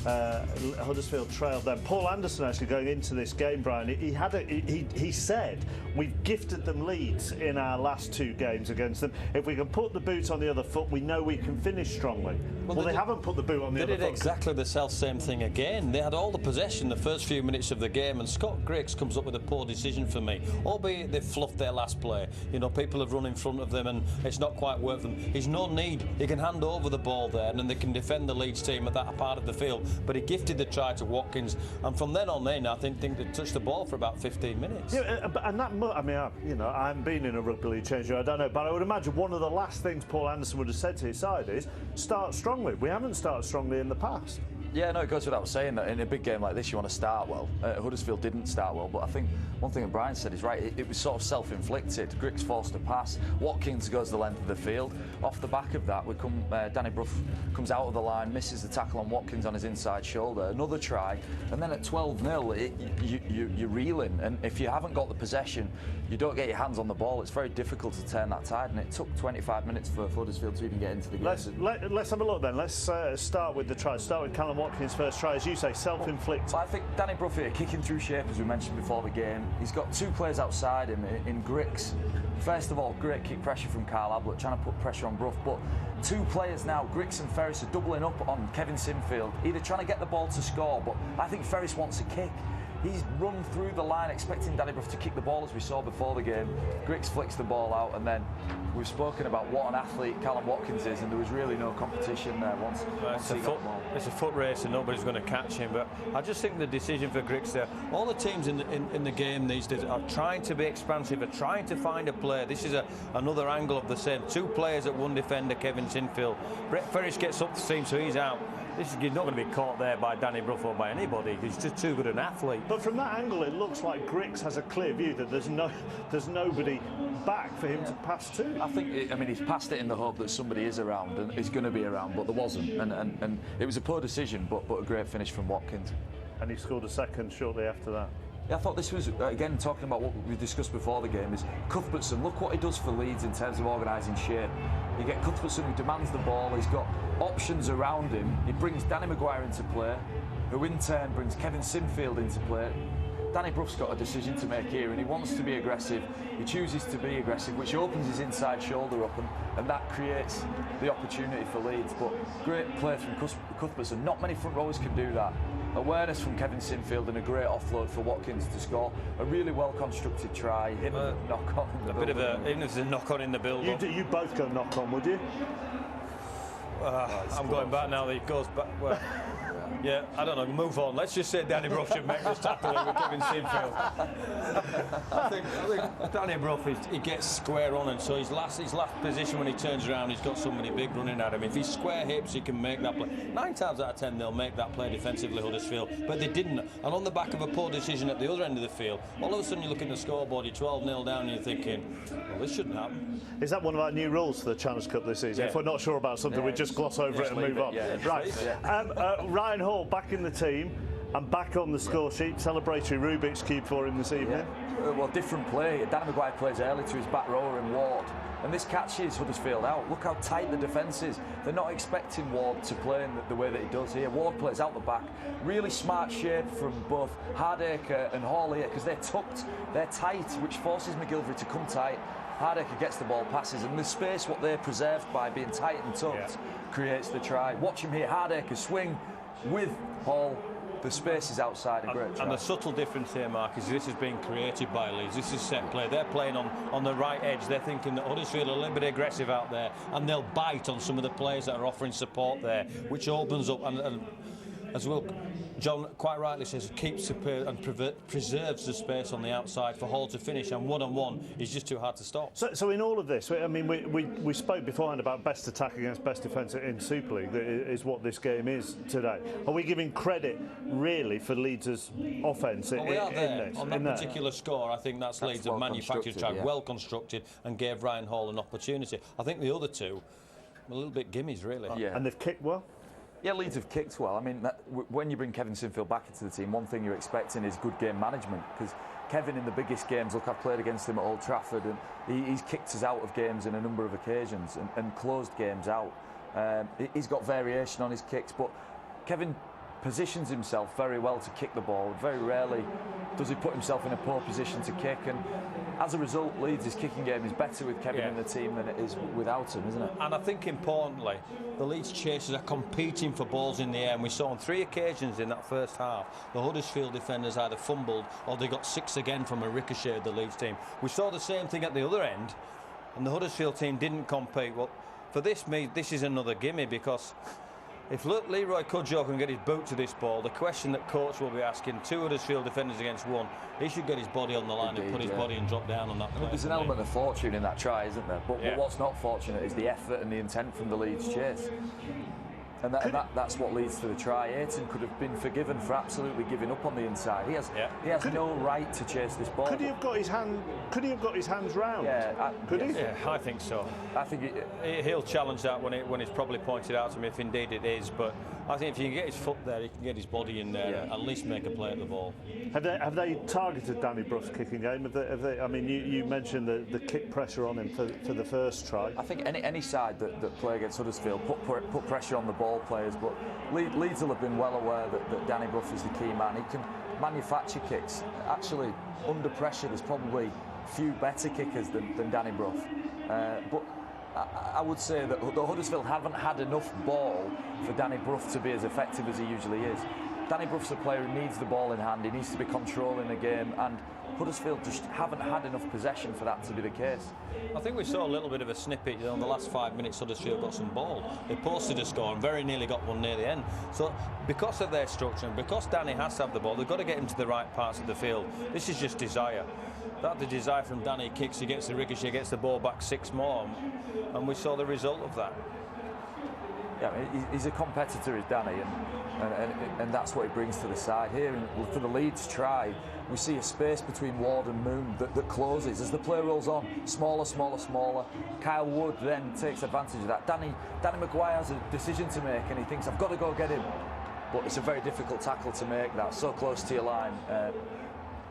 Huddersfield trailed them. Paul Anderson actually going into this game, Brian, he said we've gifted them leads in our last two games against them. If we can put the boot on the other foot, we know we can finish strongly. Well, they haven't put the boot on the other foot. They did exactly the same thing again. They had all the possession the first few minutes of the game, and Scott Griggs comes up with a poor decision for me. Albeit they fluffed their last play. You know, people have run in front of them and it's not quite worked for them. There's no need. He can hand over the ball there and then they can defend the Leeds team at that part of the field. But he gifted the try to Watkins, and from then on in, I think they touched the ball for about 15 minutes. Yeah, and that, I mean, I haven't been in a rugby league change room, I don't know, but I would imagine one of the last things Paul Anderson would have said to his side is start strongly. We haven't started strongly in the past. Yeah, no, it goes without saying that in a big game like this you want to start well. Huddersfield didn't start well, but I think one thing that Brian said is right, it was sort of self-inflicted. Griggs forced a pass, Watkins goes the length of the field. Off the back of that, Danny Brough comes out of the line, misses the tackle on Watkins on his inside shoulder, another try, and then at 12-0 you're reeling, and if you haven't got the possession, you don't get your hands on the ball, it's very difficult to turn that tide, and it took 25 minutes for Huddersfield to even get into the game. Let's have a look then. Let's start with the try. Start with Callum Watkins' first try, as you say, self-inflicted. Well, I think Danny Brough here, kicking through shape, as we mentioned before the game. He's got two players outside him in Griggs. First of all, great kick pressure from Carl Ablett, trying to put pressure on Brough, but two players now, Griggs and Ferris, are doubling up on Kevin Sinfield, either trying to get the ball to score, but I think Ferris wants a kick. He's run through the line expecting Danny Brough to kick the ball, as we saw before the game. Griggs flicks the ball out, and then we've spoken about what an athlete Callum Watkins is, and there was really no competition there once he got the ball. It's a foot race and nobody's going to catch him, but I just think the decision for Griggs there, all the teams in the game these days are trying to be expansive, are trying to find a player. This is another angle of the same. Two players at one defender, Kevin Sinfield. Brett Ferris gets up the seam, so he's out. He's not going to be caught there by Danny Brough or by anybody. He's just too good an athlete. But from that angle, it looks like Griggs has a clear view that there's nobody back for him to pass to. I think, he's passed it in the hope that somebody is around and is going to be around, but there wasn't. And it was a poor decision, but a great finish from Watkins. And he scored a second shortly after that. Yeah, I thought this was, again, talking about what we discussed before the game, is Cuthbertson. Look what he does for Leeds in terms of organising shape. You get Cuthbertson, who demands the ball, he's got options around him. He brings Danny Maguire into play, who in turn brings Kevin Sinfield into play. Danny Brough's got a decision to make here, and he wants to be aggressive. He chooses to be aggressive, which opens his inside shoulder up, and that creates the opportunity for Leeds. But great play from Cuthbertson. Not many front rowers can do that. Awareness from Kevin Sinfield and a great offload for Watkins to score. A really well-constructed try. Him a knock-on in the build-up. Even if there's a knock-on in the build-up. You both go knock-on, would you? I'm going back now that he goes back. Well, Yeah, I don't know, move on. Let's just say Danny Brough should make this tackle with Kevin Sinfield. I think Danny Brough, he gets square on, and so his last position when he turns around, he's got somebody big running at him. If he's square hips, he can make that play. 9 times out of 10, they'll make that play defensively, Huddersfield, but they didn't. And on the back of a poor decision at the other end of the field, all of a sudden you look at the scoreboard, you're 12-0 down, and you're thinking, well, this shouldn't happen. Is that one of our new rules for the Challenge Cup this season? Yeah. If we're not sure about something, we just gloss over it and move on. Yeah, right. Ryan Hall back in the team and back on the score sheet. Celebratory Rubik's Cube for him this evening. Yeah. Well, different play. Danny Maguire plays early to his back rower in Ward, and this catches Huddersfield out. Look how tight the defence is. They're not expecting Ward to play in the way that he does here. Ward plays out the back. Really smart shape from both Hardacre and Hall here, because they're tucked, they're tight, which forces McGilvery to come tight. Hardacre gets the ball, passes, and the space what they're preserved by being tight and tucked creates the try. Watch him here, Hardacre swing with Hall. The space is outside a great try. And the subtle difference here, Mark, is this is being created by Leeds. This is set play. They're playing on the right edge. They're thinking that Huddersfield are a little bit aggressive out there, and they'll bite on some of the players that are offering support there, which opens up and as well. John quite rightly says keeps and preserves the space on the outside for Hall to finish, and one-on-one is just too hard to stop. So in all of this, I mean, we spoke beforehand about best attack against best defence in Super League. That is what this game is today. Are we giving credit really for Leeds' offence in this? On that particular score, I think that's Leeds have manufactured try, well constructed, and gave Ryan Hall an opportunity. I think the other two, a little bit gimmies really. And they've kicked well. Yeah, Leeds have kicked well. I mean, when you bring Kevin Sinfield back into the team, one thing you're expecting is good game management, because Kevin in the biggest games, look, I've played against him at Old Trafford, and he's kicked us out of games in a number of occasions and closed games out. He's got variation on his kicks, but Kevin positions himself very well to kick the ball. Very rarely does he put himself in a poor position to kick, and as a result, Leeds' kicking game is better with Kevin in the team than it is without him, isn't it? And I think importantly, the Leeds chasers are competing for balls in the air, and we saw on 3 occasions in that first half the Huddersfield defenders either fumbled or they got 6 again from a ricochet of the Leeds team. We saw the same thing at the other end, and the Huddersfield team didn't compete. Well, for this is another gimme, because if Leroy Cudjoe can get his boot to this ball, the question that coach will be asking, 2 Huddersfield defenders against 1, he should get his body on the line and put his body and drop down on that play. There's an element of fortune in that try, isn't there? But what's not fortunate is the effort and the intent from the Leeds chase. And that's what leads to the try. Ayton could have been forgiven for absolutely giving up on the inside. He has no right to chase this ball. Could he have got his hands round? Could he? Yeah, I think so. I think he'll challenge that when it's probably pointed out to me, if indeed it is. But I think if he can get his foot there, he can get his body in there, and at least make a play at the ball. Have they targeted Danny Brough's kicking game? I mean, you mentioned the kick pressure on him for the first try. I think any side that play against Huddersfield put pressure on the ball players, but Leeds will have been well aware that Danny Brough is the key man. He can manufacture kicks. Actually, under pressure, there's probably few better kickers than Danny Brough. But I would say that Huddersfield haven't had enough ball for Danny Brough to be as effective as he usually is. Danny Brough's a player who needs the ball in hand. He needs to be controlling the game, and Huddersfield just haven't had enough possession for that to be the case. I think we saw a little bit of a snippet in the last 5 minutes. Huddersfield got some ball. They posted a score and very nearly got one near the end. So because of their structure and because Danny has to have the ball, they've got to get him to the right parts of the field. This is just desire. The desire from Danny kicks, he gets the ricochet, gets the ball back 6 more, and we saw the result of that. Yeah, I mean, he's a competitor, is Danny, and that's what he brings to the side here. And for the Leeds try, we see a space between Ward and Moon that closes as the play rolls on. Smaller. Kyle Wood then takes advantage of that. Danny Maguire has a decision to make, and he thinks, I've got to go get him. But it's a very difficult tackle to make, that so close to your line.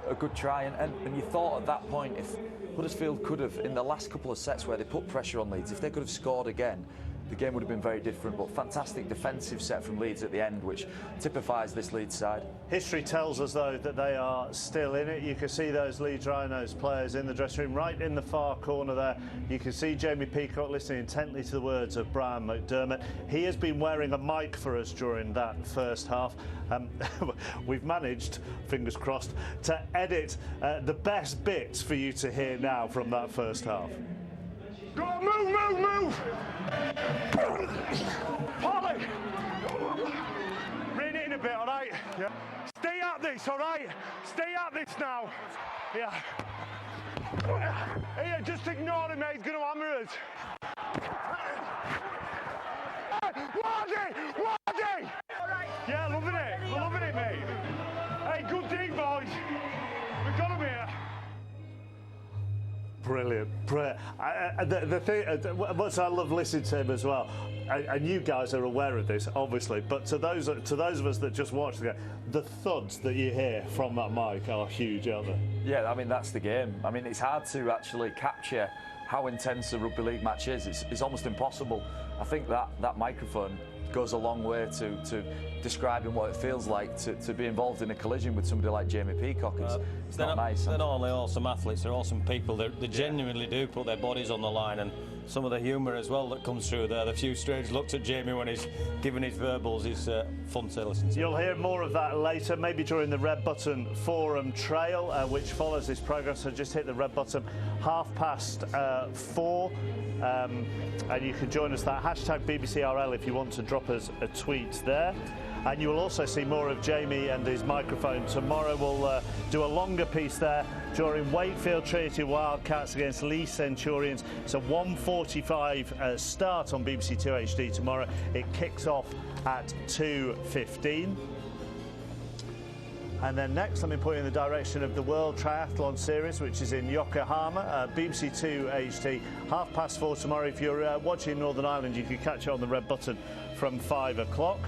A good try, and you thought at that point, if Huddersfield could have, in the last couple of sets where they put pressure on Leeds, if they could have scored again, the game would have been very different. But fantastic defensive set from Leeds at the end, which typifies this Leeds side. History tells us, though, that they are still in it. You can see those Leeds Rhinos players in the dressing room, right in the far corner there. You can see Jamie Peacock listening intently to the words of Brian McDermott. He has been wearing a mic for us during that first half. We've managed, fingers crossed, to edit the best bits for you to hear now from that first half. Go on, move! Polly! Rein it in a bit, all right? Yeah. Stay at this, all right? Stay at this now. Yeah. Here, just ignore him, mate. He's going to hammer us. Wardy! Wardy! Yeah, loving it. We're loving it, mate. Hey, good dig, boys. We've got him here. Brilliant. The thing, what I love listening to him as well, and you guys are aware of this, obviously, but to those of us that just watch the game, the thuds that you hear from that mic are huge, aren't they? Yeah, I mean, that's the game. I mean, it's hard to actually capture how intense a rugby league match is. It's almost impossible. I think that microphone goes a long way to describing what it feels like to be involved in a collision with somebody like Jamie Peacock. It's not nice. They're not only awesome athletes, they're awesome people. They genuinely do put their bodies on the line, and some of the humour as well that comes through there. The few strange looks at Jamie when he's giving his verbals is fun to listen to. You'll hear more of that later, maybe during the Red Button Forum Trail, which follows this programme. So just hit the red button 4:30, and you can join us that hashtag BBCRL if you want to drop us a tweet there. And you will also see more of Jamie and his microphone tomorrow. We'll do a longer piece there during Wakefield Trinity Wildcats against Leeds Centurions. It's a 1:45 start on BBC 2 HD tomorrow. It kicks off at 2:15. And then next, let me point you in the direction of the World Triathlon Series, which is in Yokohama. BBC 2 HD, 4:30 tomorrow. If you're watching Northern Ireland, you can catch it on the red button from 5 o'clock.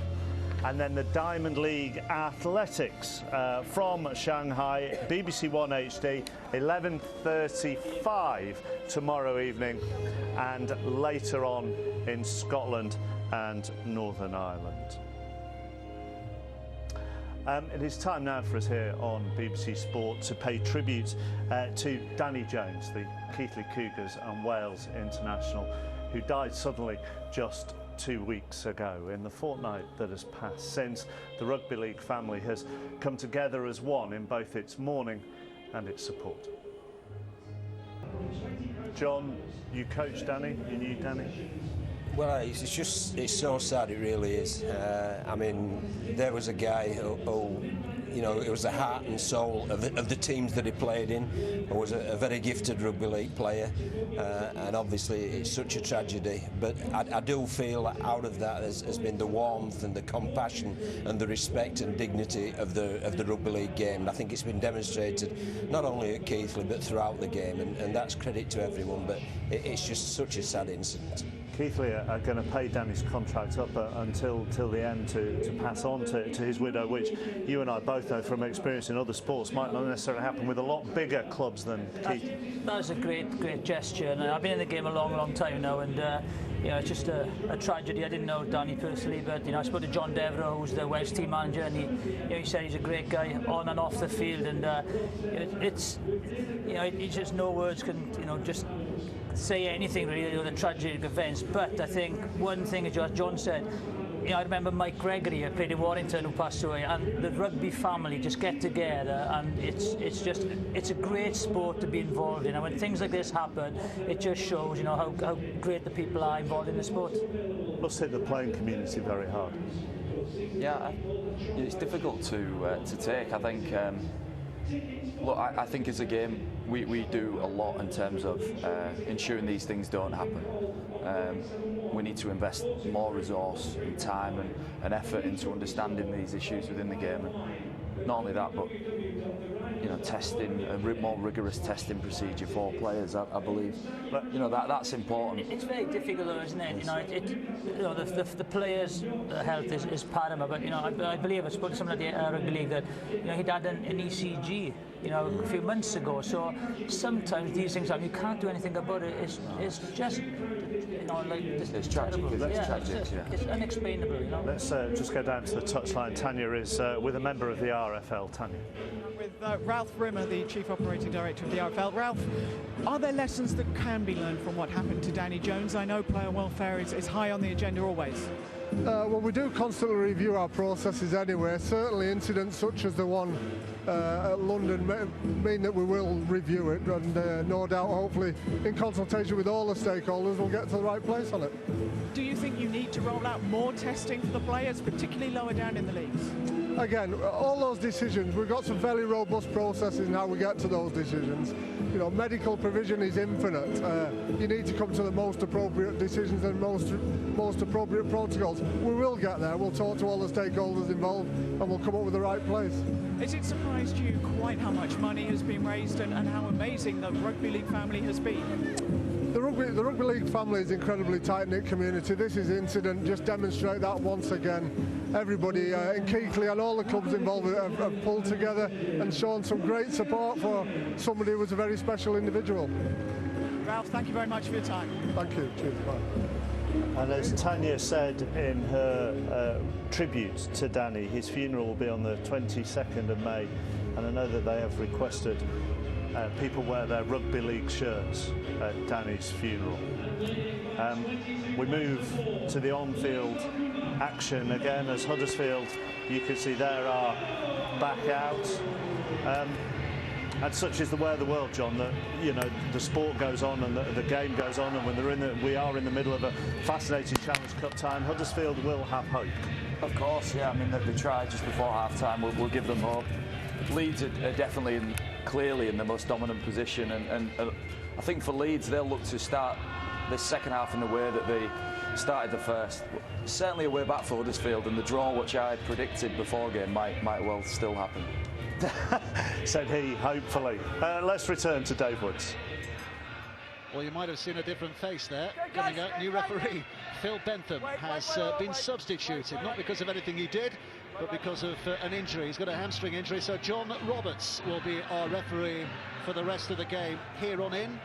And then the Diamond League Athletics from Shanghai, BBC 1 HD, 11:35 tomorrow evening, and later on in Scotland and Northern Ireland. It is time now for us here on BBC Sport to pay tribute to Danny Jones, the Keighley Cougars and Wales international, who died suddenly just 2 weeks ago. In the fortnight that has passed since, the Rugby League family has come together as one in both its mourning and its support. John, you coached Danny, you knew Danny? Well, it's so sad, it really is. I mean, there was a guy who you know, it was the heart and soul of the teams that he played in. He was a very gifted rugby league player, and obviously it's such a tragedy. But I do feel that out of that has been the warmth and the compassion and the respect and dignity of the rugby league game. And I think it's been demonstrated not only at Keighley but throughout the game, and that's credit to everyone. But it's just such a sad incident. Keighley are going to pay Danny's contract up until the end to pass on to his widow, which you and I both know from experience in other sports might not necessarily happen with a lot bigger clubs than Keighley. That was a great gesture, and I've been in the game a long time now, and you know, it's just a tragedy. I didn't know Danny personally, but you know, I spoke to John Devereux, who's the Welsh team manager, and he said he's a great guy on and off the field, and it's just no words can just say anything really on the tragic events. But I think one thing, as John said, I remember Mike Gregory, who played in Warrington, who passed away, and the rugby family just get together, and it's a great sport to be involved in. And when things like this happen, it just shows how great the people are involved in the sport. Must hit the playing community very hard. Yeah, it's difficult to take. I think. Look, I think as a game, we do a lot in terms of ensuring these things don't happen. We need to invest more resource and time and effort into understanding these issues within the game. And not only that, but testing, a more rigorous testing procedure for players, I believe. But that's important. It's very difficult, though, isn't it? The players' health is paramount. But I believe I spoke to someone at the rugby league that he'd had an ECG a few months ago. So sometimes these things happen. You can't do anything about it. It's just it's tragic. It's unexplainable. Let's just go down to the touchline. Tanya is with a member of the RFL. Tanya. With Ralph Rimmer, the Chief Operating Director of the RFL. Ralph, are there lessons that can be learned from what happened to Danny Jones? I know player welfare is high on the agenda always. Well, we do constantly review our processes anyway. Certainly incidents such as the one at London mean that we will review it, and no doubt, hopefully, in consultation with all the stakeholders, we'll get to the right place on it. Do you think you need to roll out more testing for the players, particularly lower down in the leagues? again, all those decisions, we've got some very robust processes in how we get to those decisions. You know, medical provision is infinite. You need to come to the most appropriate decisions and most appropriate protocols. We will get there. We'll talk to all the stakeholders involved and we'll come up with the right place. Has it surprised you quite how much money has been raised and how amazing the rugby league family has been? The rugby league family is an incredibly tight-knit community. This incident just demonstrates that once again. Everybody in Keighley and all the clubs involved have pulled together and shown some great support for somebody who was a very special individual. Ralph, thank you very much for your time. Thank you. Cheers. Bye. And as Tanya said in her tribute to Danny, his funeral will be on the 22nd of May, and I know that they have requested people wear their rugby league shirts at Danny's funeral. We move to the on-field action again as Huddersfield, you can see there, are back out. And such is the way of the world, John, that, you know, the sport goes on and the game goes on, and when we are in the middle of a fascinating Challenge Cup time, Huddersfield will have hope. Of course, yeah. I mean, they tried just before half-time. We'll give them hope. Leeds are definitely clearly in the most dominant position, and I think for Leeds, they'll look to start this second half in the way that they started the first. Certainly a way back for Huddersfield, and the draw, which I predicted before game, might well still happen. Said he, hopefully. Let's return to Dave Woods. Well, you might have seen a different face there. Coming out, new referee Phil Bentham has been substituted, not because of anything he did, but because of an injury. He's got a hamstring injury, so John Roberts will be our referee for the rest of the game here on in.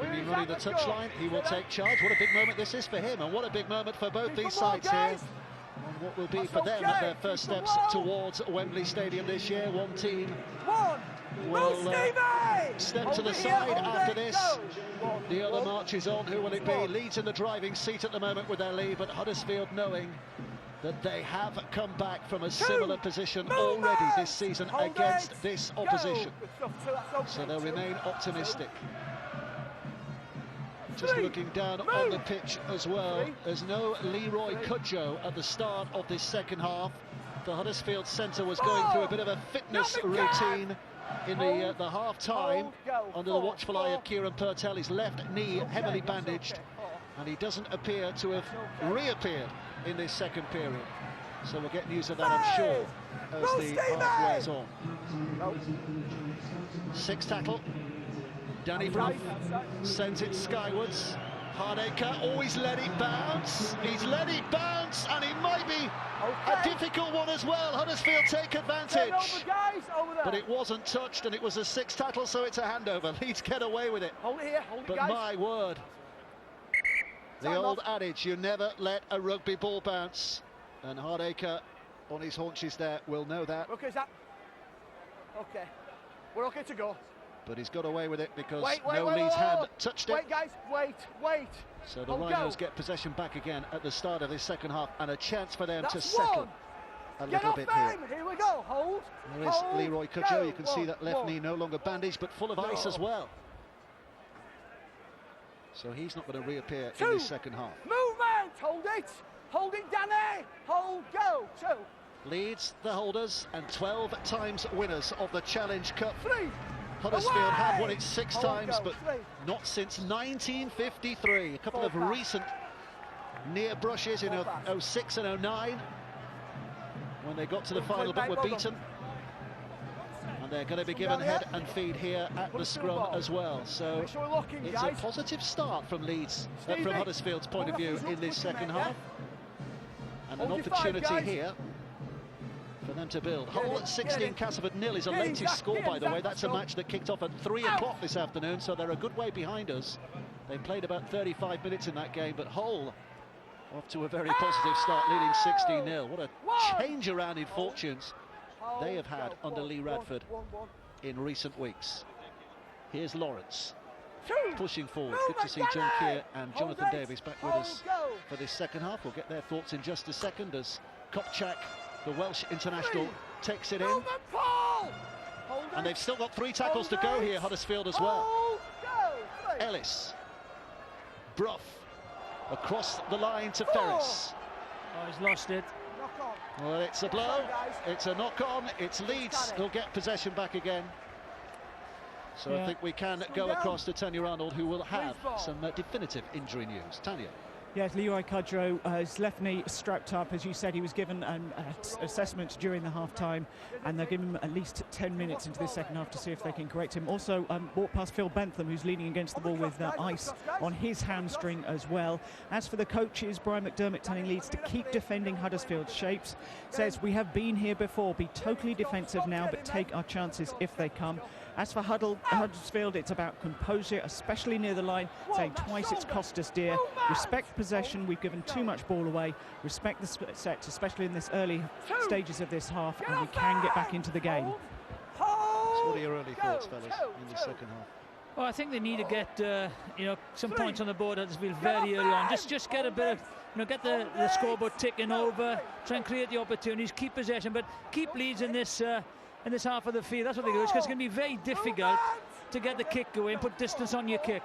He'll be running the touchline. He will take charge. What a big moment this is for him, and what a big moment for both these sides here. And what will be for them at their first steps towards Wembley Stadium this year. One team will step to the side after this. The other marches on. Who will it be? Leeds in the driving seat at the moment with their lead, but Huddersfield knowing that they have come back from a similar position already this season against this opposition. So they'll remain optimistic. Just looking down on the pitch as well, there's no Leroy Cudjoe at the start of this second half. The Huddersfield centre was going through a bit of a fitness routine in the half-time under the watchful eye of Kieran Purtell. His left knee heavily bandaged, and he doesn't appear to have reappeared in this second period. So we'll get news of that, I'm sure, as the half wears on. Six tackle. Danny Bruff sends it skywards. Hardacre always let it bounce. He's let it bounce, and it might be a difficult one as well. Huddersfield take advantage. But it wasn't touched, and it was a six tackle, so it's a handover. Leeds get away with it. Hold it here, hold it, but guys. my word. The old adage, you never let a rugby ball bounce. And Hardacre on his haunches there will know that. Okay, is that? Okay. We're okay to go. But he's got away with it because wait, no Leeds hand touched it. Wait, guys, wait. So the Rhinos get possession back again at the start of this second half, and a chance for them to settle a little bit here. Here we go, hold. There is Leroy Cudjoe. You can see that left knee no longer bandaged, but full of ice as well. So he's not going to reappear in this second half. Movement, hold it, Danny, hold, go, 2. Leeds, the holders, and 12 times winners of the Challenge Cup. 3. Huddersfield have won it 6 times, but not since 1953. A couple of recent near brushes in 06 and 09 when they got to the final but were beaten. And they're going to be given head and feed here at the scrum as well. So it's a positive start from Leeds, from Huddersfield's point of view in this second half. And an opportunity here for them to build. Hull at 16, Castleford 0 is a latest score, by the way. That's a match that kicked off at 3 o'clock this afternoon, so they're a good way behind us. They played about 35 minutes in that game, but Hull off to a very positive start, leading 16-0. What a change around in fortunes they have had under Lee Radford in recent weeks. Here's Lawrence pushing forward. Good to see John Keir and Jonathan Davies back with us for this second half. We'll get their thoughts in just a second as Kopchak, the Welsh international, takes it in. And they've still got 3 tackles to go here, Huddersfield as well. Ellis, Bruff, across the line to Ferris. Oh, he's lost it. Well, it's a blow, it's a knock-on, it's Leeds who'll get possession back again. So I think we can go across to Tanya Arnold, who will have some definitive injury news. Tanya. Yes, Leroy Cudjoe, his left knee strapped up. As you said, he was given an assessment during the half-time, and they'll give him at least 10 minutes into the second half to see if they can correct him. Also, walked past Phil Bentham, who's leaning against the ball with ice on his hamstring as well. As for the coaches, Brian McDermott telling Leeds to keep defending Huddersfield's shapes. Says, we have been here before, be totally defensive now, but take our chances if they come. As for Huddersfield, it's about composure, especially near the line, saying twice it's cost us dear. Respect possession, we've given too much ball away. Respect the sets, especially in this early stages of this half, and we can get back into the game. So what are your early thoughts, fellas, in the second half? Well, I think they need to get some points on the board at Huddersfield very early on. Just get a bit of, get the scoreboard ticking over, try and create the opportunities, keep possession, but keep Leeds in this half of the field. That's what they do, because it's going to be very difficult to get the kick going, put distance on your kick.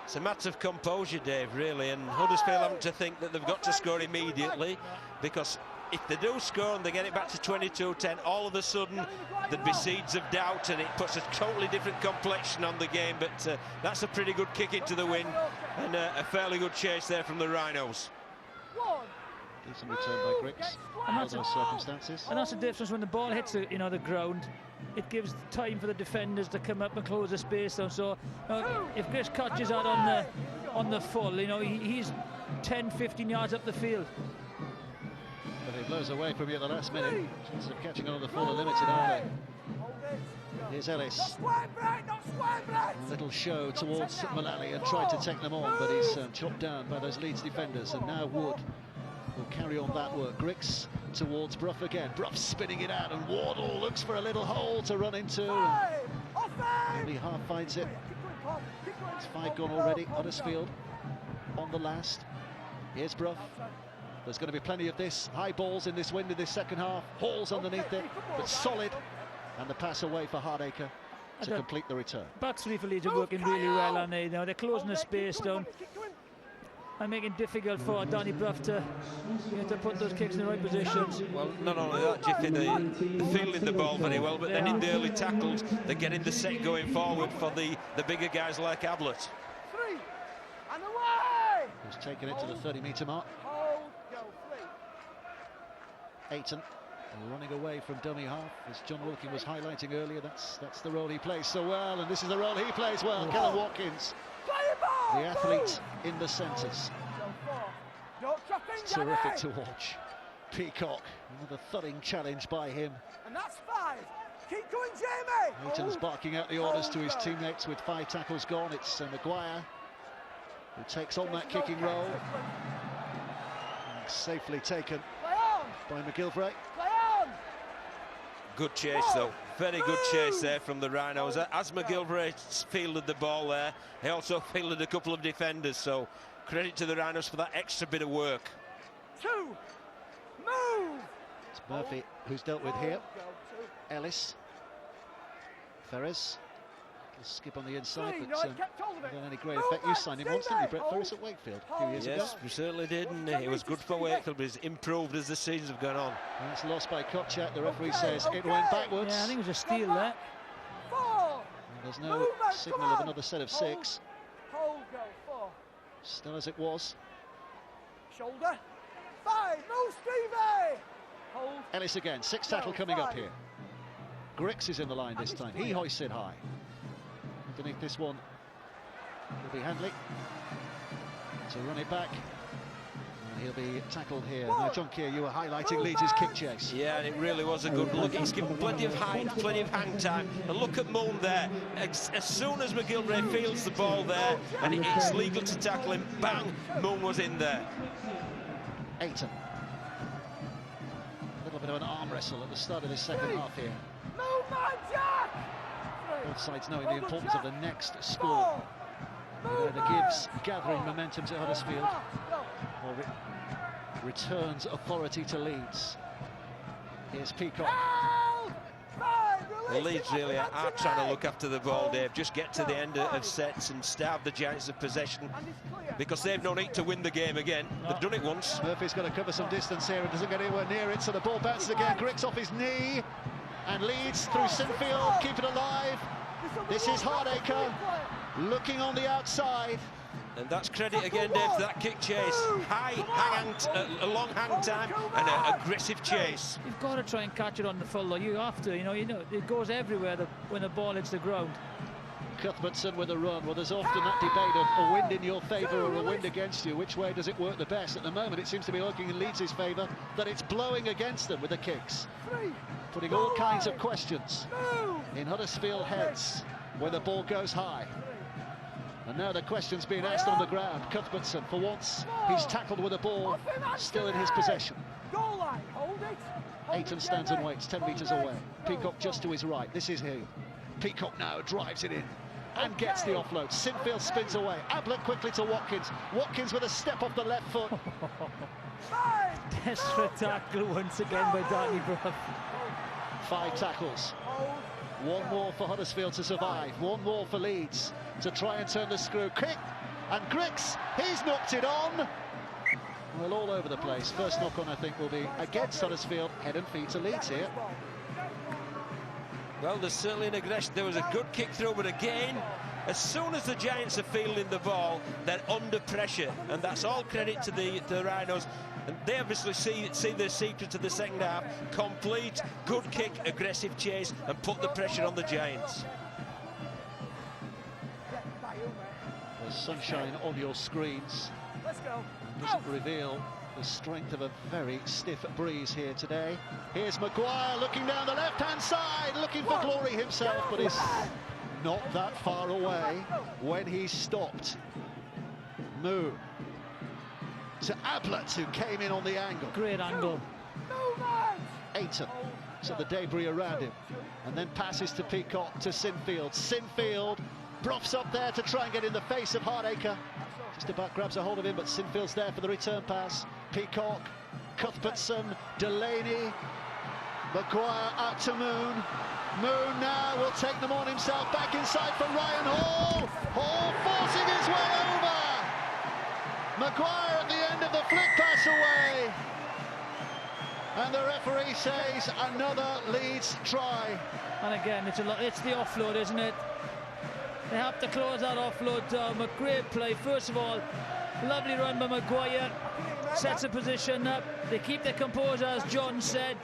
It's a matter of composure, Dave, really, and Huddersfield haven't to think that they've got to score immediately, because if they do score and they get it back to 22-10, all of a sudden there'd be seeds of doubt, and it puts a totally different complexion on the game. But that's a pretty good kick into the wind, and a fairly good chase there from the Rhinos. Decent return by Griggs under those circumstances. And that's the difference when the ball hits the ground. It gives time for the defenders to come up and close the space down. So if Chris catches that on the full, he's 10-15 yards up the field. But he blows away from you at the last minute. Chances of catching on the full are limited, aren't they? Here's Ellis. A little show towards Mullally and tried to take them on, but he's chopped down by those Leeds defenders. And now Wood will carry on that work. Griggs towards Brough again. Brough spinning it out, and Wardle looks for a little hole to run into. Only half finds it. It's 5 gone already. Huddersfield on the last. Here's Brough. There's going to be plenty of this. High balls in this wind in this second half. Halls underneath it, but solid. And the pass away for Hardacre to complete the return. Back three for Leeds are working really well, and they're closing the space down and making it difficult for Danny Brough to put those kicks in the right positions. Well, not only that, Jiffy, they're fielding the ball very well, but then in the early tackles, they're getting the set going forward for the bigger guys like Ablett. Who's taken it to the 30-metre mark. Ayton running away from dummy half, as John Wilkin was highlighting earlier. That's the role he plays so well, and this is the role he plays well. Callum Watkins, the athlete in the centres. It's terrific to watch. Peacock, another thudding challenge by him. And that's 5. Keep going, Jamie. Ayton's barking out the orders to his teammates with 5 tackles gone. It's Maguire who takes on that kicking role. And safely taken by McGilvray. Good chase, though. Very good chase there from the Rhinos. As McGilvray fielded the ball there, he also fielded a couple of defenders, so credit to the Rhinos for that extra bit of work. 2, move! It's Murphy who's dealt with here. Ellis. Ferris. Skip on the inside, but not any great effect. You signed him once, didn't you, Brett Ferris at Wakefield a few years ago? Yes, we certainly did, and he was good for Wakefield, but he's improved as the seasons have gone on. That's lost by Kotchak. The referee says it went backwards. Yeah, I think it was a steal there. There's no signal of another set of 6. Still as it was. Shoulder. 5, move, Stevie! Ellis again, 6 tackle coming up here. Griggs is in the line this time. He hoists it high. Underneath this one will be Handley to run it back, and he'll be tackled here. Now, John Keir, you were highlighting Leeds' kick chase. Yeah, and it really was a good look. He's given plenty of height, plenty of hang time. And look at Moon there. As soon as McGilvray fields the ball there, and it's legal to tackle him, bang, Moon was in there. Ayton. A little bit of an arm wrestle at the start of this second half here. Move, man, Jack! Both sides knowing the importance of the next score. It either gives gathering momentum to Huddersfield or returns authority to Leeds. Here's Peacock. The Leeds really are trying to look after the ball, Dave. Just get to the end of sets and starve the Giants of possession, because they've no need to win the game again. They've done it once. Murphy's going to cover some distance here and doesn't get anywhere near it, so the ball bounces again. Griggs off his knee, and Leeds through Sinfield, keep it alive. This is Hardacre looking on the outside. And that's credit again, Dave, for that kick chase. A long hang time and an aggressive chase. You've got to try and catch it on the full, though. You have to, you know, it goes everywhere when the ball hits the ground. Cuthbertson with a run. Well, there's often that debate of a wind in your favour or a wind against you. Which way does it work the best? At the moment, it seems to be working in Leeds' favour, that it's blowing against them with the kicks, putting all kinds of questions in Huddersfield heads when the ball goes high. And now the question's being asked on the ground. Cuthbertson, for once, he's tackled with a ball still in his possession. Ayton stands and waits, 10 metres away. Peacock just to his right. This is he. Peacock now drives it in and gets the offload. Sinfield spins away. Ablett quickly to Watkins. Watkins with a step off the left foot. Desperate tackle once again by Danny Brough. 5 tackles. One more for Huddersfield to survive. One more for Leeds to try and turn the screw. Kick, and Griggs, he's knocked it on. Well, all over the place. First knock on, I think, will be against Huddersfield. Head and feet to Leeds here. Well, there's certainly an aggression. There was a good kick through, but again, as soon as the Giants are fielding the ball, they're under pressure, and that's all credit to the Rhinos. And they obviously see the secret to the second half. Complete, good kick, aggressive chase, and put the pressure on the Giants. There's sunshine on your screens. Let's go. Doesn't reveal the strength of a very stiff breeze here today. Here's Maguire looking down the left-hand side, looking for glory himself, but is not that far away when he's stopped. Moon to Ablett, who came in on the angle. Great angle. Ayton, so the debris around him, and then passes to Peacock to Sinfield. Sinfield, Brough's up there to try and get in the face of Hardacre. Just about grabs a hold of him, but Sinfield's there for the return pass. Peacock, Cuthbertson, Delaney, Maguire out to Moon. Moon now will take them on himself, back inside for Ryan Hall. Hall forcing his way over. Maguire at the end of the flick pass away. And the referee says another Leeds try. And again, it's the offload, isn't it? They have to close that offload down. But great play. First of all, lovely run by Maguire. Sets a position up. They keep their composure, as John said.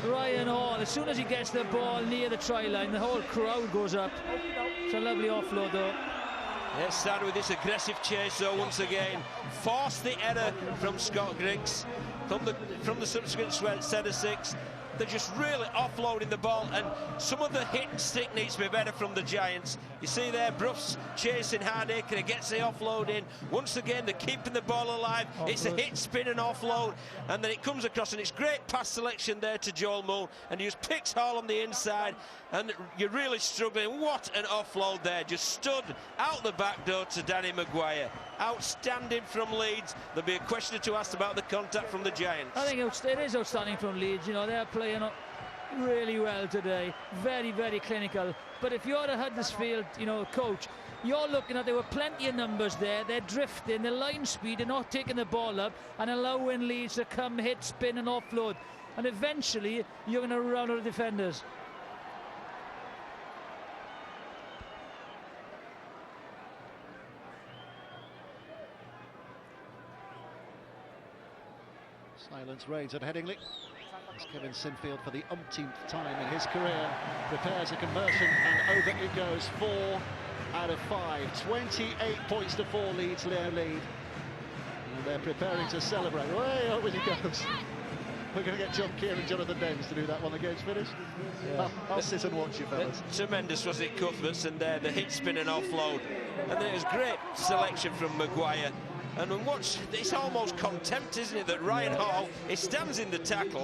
Ryan Hall, as soon as he gets the ball near the try line, the whole crowd goes up. It's a lovely offload, though. Yes, started with this aggressive chase, though, once again. Forced the error from Scott Griggs. From the subsequent set of 6. They're just really offloading the ball, and some of the hit and stick needs to be better from the Giants. You see there, Brough's chasing Hardacre, he gets the offload in. Once again, they're keeping the ball alive. It's a hit, spin and offload, and then it comes across, and it's great pass selection there to Joel Moon, and he just picks Hall on the inside, and you're really struggling. What an offload there, just stood out the back door to Danny Maguire. Outstanding from Leeds. There'll be a question or two asked about the contact from the Giants. I think it is outstanding from Leeds. You know, they're playing really well today. Very, very clinical. But if you're a Huddersfield, coach, you're looking at, there were plenty of numbers there. They're drifting, the line speed, they're not taking the ball up and allowing Leeds to come, hit, spin and offload. And eventually, you're going to run out of defenders. Silence reigns at Headingley. As Kevin Sinfield, for the umpteenth time in his career, prepares a conversion, and over it goes. 4 out of 5. 28 points to 4 Leeds lead. And they're preparing to celebrate. Way over he goes. We're going to get John Keir and Jonathan Davis to do that when the game's finished. Yeah. I'll sit and watch you, fellas. Tremendous, was it, Cuthbertson there, the hit, spin and offload. And then it was great selection from Maguire. And watch, it's almost contempt, isn't it, that Ryan Hall, he stands in the tackle,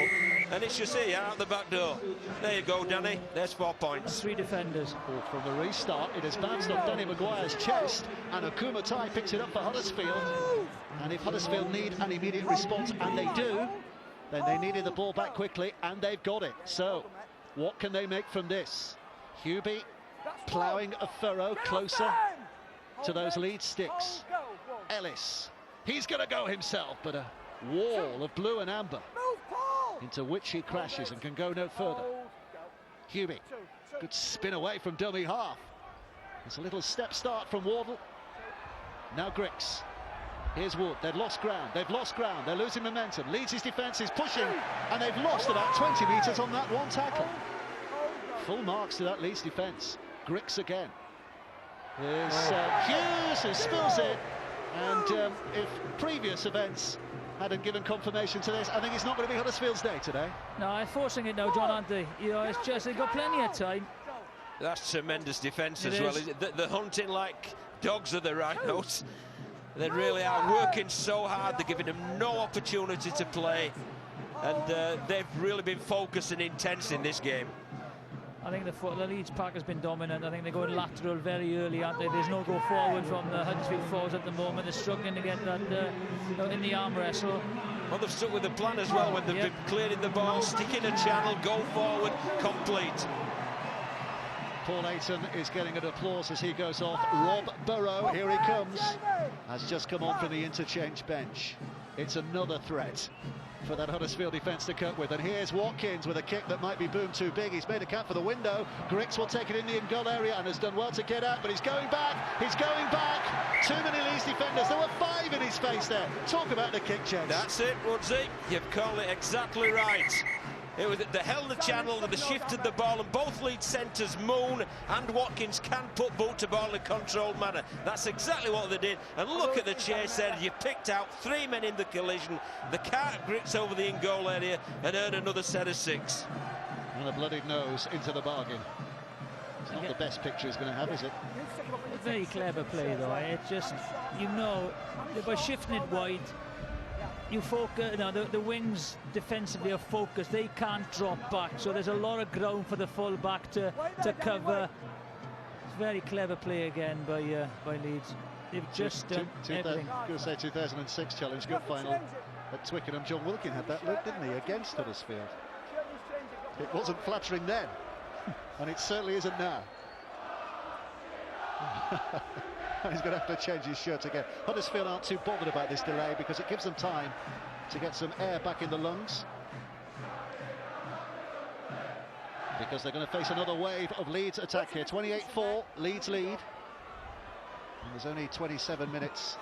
and it's just here, out the back door. There you go, Danny, there's 4 points. 3 defenders. Well, from the restart, it has bounced off Danny Maguire's chest, and Okuma Tai picks it up for Huddersfield. And if Huddersfield need an immediate response, and they do, then they needed the ball back quickly, and they've got it. So, what can they make from this? Hubie ploughing a furrow closer to those lead sticks. Ellis, he's going to go himself, but a wall of blue and amber into which he crashes and can go no further. Hubie, good spin away from dummy half. It's a little step start from Wardle. Now Griggs. Here's Wood. They've lost ground. They've lost ground. They're losing momentum. Leeds' defence is pushing, and they've lost about 20 metres on that one tackle. Full marks to that Leeds defence. Griggs again. There's Hughes who spills it, and if previous events hadn't given confirmation to this, I think it's not going to be Huddersfield's day today. No, they're forcing it now, John, aren't they? You know, it's just they've got plenty of time. That's tremendous defence as well. They're hunting like dogs of the rhinos. They really are working so hard. They're giving them no opportunity to play, and they've really been focused and intense in this game. I think the Leeds pack has been dominant. I think they're going lateral very early, aren't they? There's no go forward from the Huddersfield forwards at the moment. They're struggling to get that in the arm wrestle. Well, they've stuck with the plan as well when they've been clearing the ball, sticking a channel, go forward, complete. Paul Ayton is getting an applause as he goes off. Rob Burrow, here he comes, has just come on from the interchange bench. It's another threat for that Huddersfield defence to cope with. And here's Watkins with a kick that might be boomed too big. He's made a cut for the window. Griggs will take it in the in-goal area and has done well to get out, but he's going back. He's going back. Too many Leeds defenders. There were 5 in his face there. Talk about the kick chase. That's it, Woodsy. You've called it exactly right. It was they held the channel and they shifted the ball, and both lead centres, Moon and Watkins, can put boot to ball in a controlled manner. That's exactly what they did. And look at the chase there. You picked out 3 men in the collision. The car Griggs over the in-goal area and earned another set of 6. And a bloodied nose into the bargain. It's not the best picture he's going to have, is it? Very clever play, though. It's just, you know, by shifting it wide, you focus. You know, the wings defensively are focused. They can't drop back, so there's a lot of ground for the full back to cover. It's very clever play again by Leeds. They've just done everything. I'm going to say 2006 Challenge Cup final at Twickenham. John Wilkin had that look, didn't he, against Huddersfield? It wasn't flattering then, and it certainly isn't now. He's going to have to change his shirt again. Huddersfield aren't too bothered about this delay because it gives them time to get some air back in the lungs, because they're going to face another wave of Leeds attack here. 28-4, Leeds lead. And there's only 27 minutes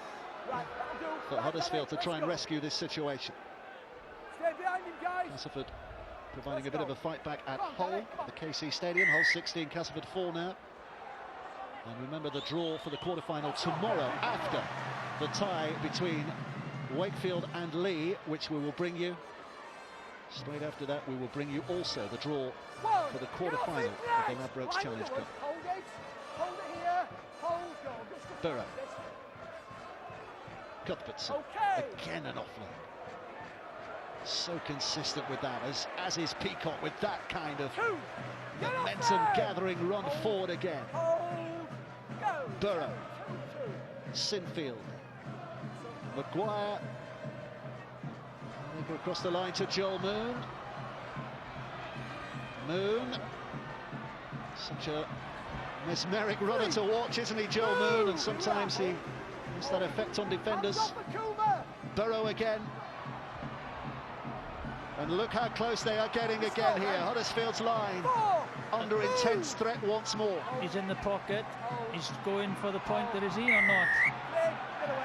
for Huddersfield to try and rescue this situation. Castleford providing a bit of a fight back at Hull, the KC Stadium. Hull 16, Castleford 4 now. And remember the draw for the quarter-final tomorrow after the tie between Wakefield and Lee, which we will bring you. Straight after that, we will bring you also the draw for the quarter-final of the Ladbrokes Challenge Cup. Burrow. Cuthbertson. Again an offload. So consistent with that, as is Peacock with that kind of momentum-gathering run forward again. Burrow, Sinfield, Maguire. They go across the line to Joel Moon. Moon, such a mesmeric runner to watch, isn't he, Joel Moon? And sometimes he has that effect on defenders. Burrow again. And look how close they are getting again here. Huddersfield's line under intense threat once more. He's in the pocket. He's going for the pointer, is he or not?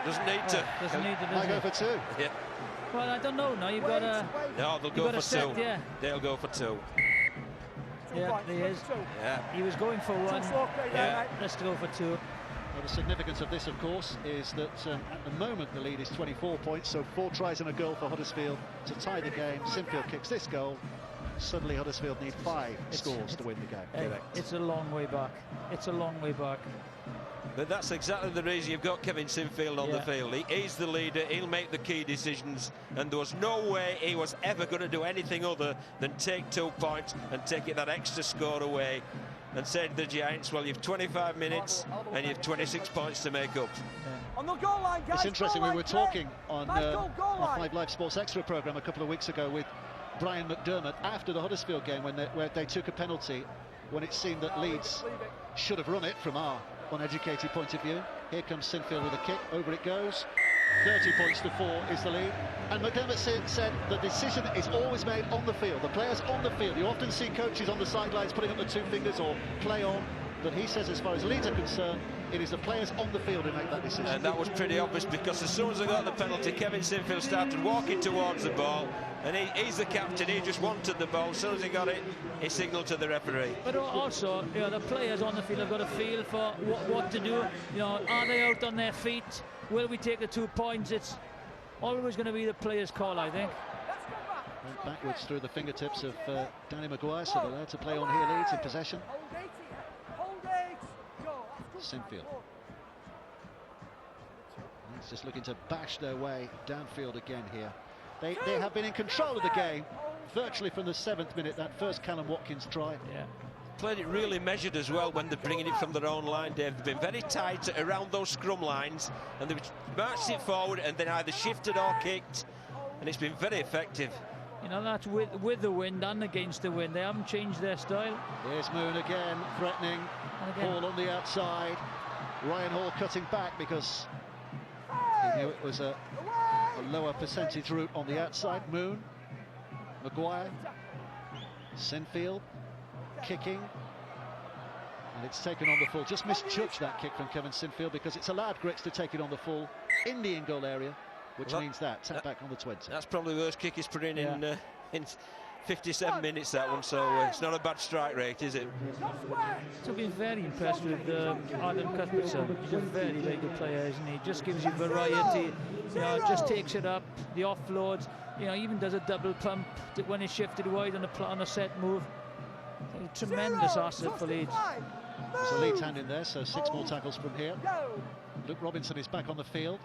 Doesn't need to. Doesn't need to, does I go for 2. Yeah. Well, I don't know. Now you've got to. No, they'll go for 2. Yeah. They'll go for 2. Yeah, he is. Yeah. He was going for 1. Yeah. Let's go for 2. Well, the significance of this, of course, is that at the moment the lead is 24 points, so 4 tries and a goal for Huddersfield to tie the game. Sinfield kicks this goal. Suddenly Huddersfield need 5 scores to win the game. It's a long way back. It's a long way back. But that's exactly the reason you've got Kevin Sinfield on the field. He's the leader, he'll make the key decisions, and there was no way he was ever going to do anything other than take 2 points and take it that extra score away and say to the Giants, well, you've 25 minutes and you've 26 points to make up. On the goal line, guys. It's interesting, we were talking on our 5 Live Sports Extra programme a couple of weeks ago with Brian McDermott after the Huddersfield game where they took a penalty when it seemed that Leeds should have run it from our uneducated point of view. Here comes Sinfield with a kick, over it goes. 30 points to 4 is the lead. And McDermott said the decision is always made on the field. The players on the field. You often see coaches on the sidelines putting up the 2 fingers or play on. But he says, as far as Leeds are concerned, it is the players on the field who make that decision. And that was pretty obvious, because as soon as they got the penalty, Kevin Sinfield started walking towards the ball, and he's the captain. He just wanted the ball. As soon as he got it, he signalled to the referee. But also, you know, the players on the field have got a feel for what to do. You know, are they out on their feet? Will we take the 2 points? It's always going to be the players' call, I think. Went backwards through the fingertips of Danny Maguire, so they're allowed to play on here. Leeds in possession. Sinfield. He's just looking to bash their way downfield again here. They have been in control of the game virtually from the 7th minute, that first Callum Watkins try. Yeah. Played it really measured as well when they're bringing it from their own line, Dave. They've been very tight around those scrum lines, and they've marched it forward and then either shifted or kicked, and it's been very effective. You know, that's with the wind and against the wind. They haven't changed their style. Here's Moon again, threatening. Hall on the outside. Ryan Hall cutting back because he knew it was a lower percentage route on the outside. Moon, Maguire, Sinfield, kicking. And it's taken on the full. Just misjudged that kick from Kevin Sinfield, because it's allowed Grix to take it on the full in the in-goal area, which means tap back on the 20. That's probably the worst kick he's put in 57 minutes, that one, so it's not a bad strike rate, is it? So I've been very impressed with Adam Cuthbertson. He's a very, very good player, isn't he? Just gives you variety, you know, just takes it up, the offloads, you know, even does a double pump when it's shifted wide on a set move. A tremendous asset for Leeds. There's a Leeds hand in there, so 6 more tackles from here. Luke Robinson is back on the field.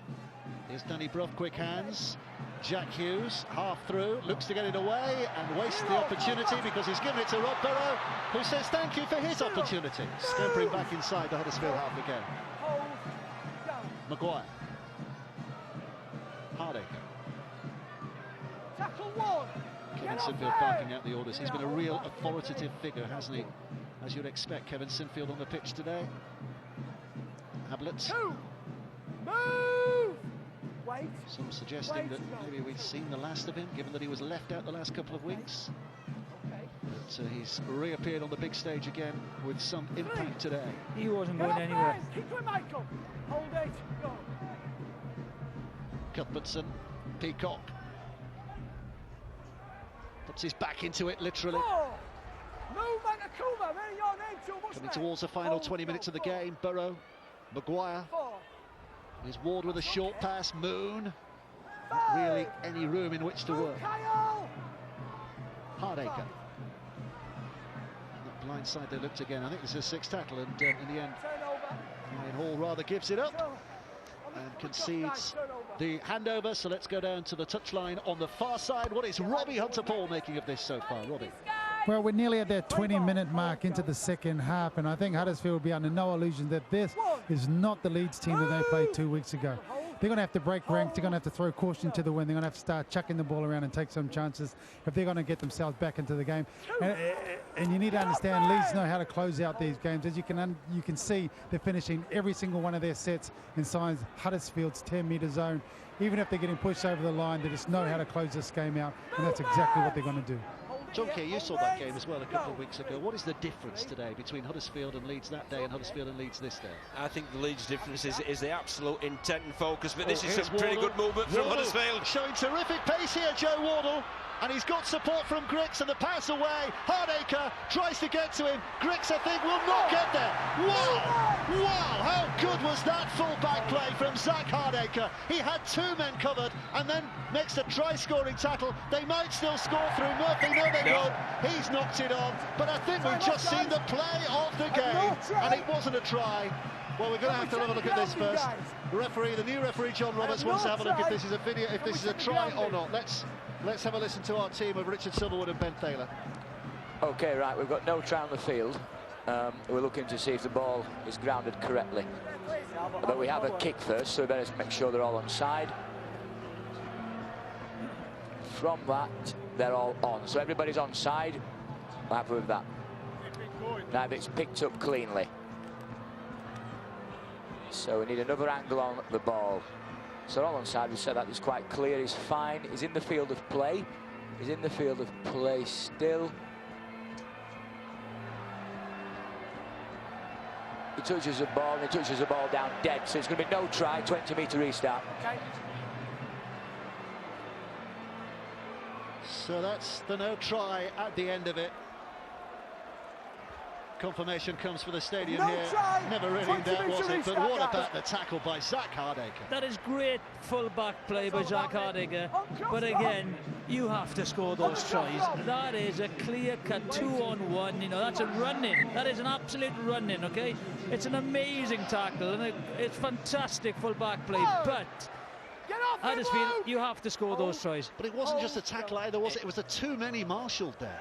Here's Danny Brough, quick hands. Jack Hughes, half through, looks to get it away and wastes the opportunity because he's given it to Rob Burrow, who says thank you for his opportunity. Scampering back inside the Huddersfield half again. Maguire. Hardacre. Tackle 1. Kevin Sinfield barking out the orders. He's been a real authoritative figure, hasn't he? As you'd expect, Kevin Sinfield on the pitch today. Hablett. Move! Wait. Some suggesting that maybe we'd seen the last of him, given that he was left out the last couple of weeks. But he's reappeared on the big stage again with some impact today. He wasn't going anywhere. Keep going, Michael. Hold it. Go. Cuthbertson, Peacock. Puts his back into it, literally. Movement, Akuma, man, your name too much. Coming towards the final 20 minutes of the game. Burrow, Maguire. Here's Ward with a short pass. Moon. Not really any room in which to work. Hardacre. That blind side they looked again. I think this is a 6th tackle, and in the end, Ryan Hall rather gives it up and concedes the handover. So let's go down to the touchline on the far side. What is Robbie Hunter-Paul making of this so far, Robbie? Well, we're nearly at that 20-minute mark into the second half, and I think Huddersfield will be under no illusion that this is not the Leeds team that they played 2 weeks ago. They're going to have to break ranks. They're going to have to throw caution to the wind. They're going to have to start chucking the ball around and take some chances if they're going to get themselves back into the game. And you need to understand, Leeds know how to close out these games. As you can see, they're finishing every single one of their sets inside Huddersfield's 10-metre zone. Even if they're getting pushed over the line, they just know how to close this game out, and that's exactly what they're going to do. John Kay, you saw that game as well a couple of weeks ago. What is the difference today between Huddersfield and Leeds that day and Huddersfield and Leeds this day? I think the Leeds difference is the absolute intent and focus, but this is some pretty good movement from Huddersfield. Showing terrific pace here, Joe Wardle. And he's got support from Grix, and the pass away. Hardacre tries to get to him. Grix, I think, will not get there. Wow! Wow! How good was that full-back play from Zach Hardacre? He had 2 men covered, and then makes a try-scoring tackle. They might still score through Murphy. No, they won't. He's knocked it on. But I think we've just seen the play of the game, and it wasn't a try. Well, we're going to have to have a look at this first. The new referee, John Roberts, wants to have a look if this is a video, if this is a try or not. Let's have a listen to our team of Richard Silverwood and Ben Thaler. OK, right, we've got no try on the field. We're looking to see if the ball is grounded correctly. But we have a kick first, so we better make sure they're all onside. From that, they're all on. So everybody's onside. I'm happy with that. Now it's picked up cleanly. So we need another angle on the ball. So all onside, we said that is quite clear. He's fine. He's in the field of play. He's in the field of play still. He touches the ball, and he touches the ball down dead. So it's going to be no try, 20-metre restart. Okay. So that's the no try at the end of it. Confirmation comes for the stadium No here. try. Never really in doubt, was it? But what about the tackle by Zach Hardacre? That is great full-back play by Zach Hardacre. But again, you have to score those tries. That is a clear-cut 2-on-1. You know, that's a run-in. That is an absolute run-in, okay? It's an amazing tackle, and it's fantastic full-back play. But Huddersfield, you have to score those tries. But it wasn't just a tackle either, was it? It was the too many marshalled there.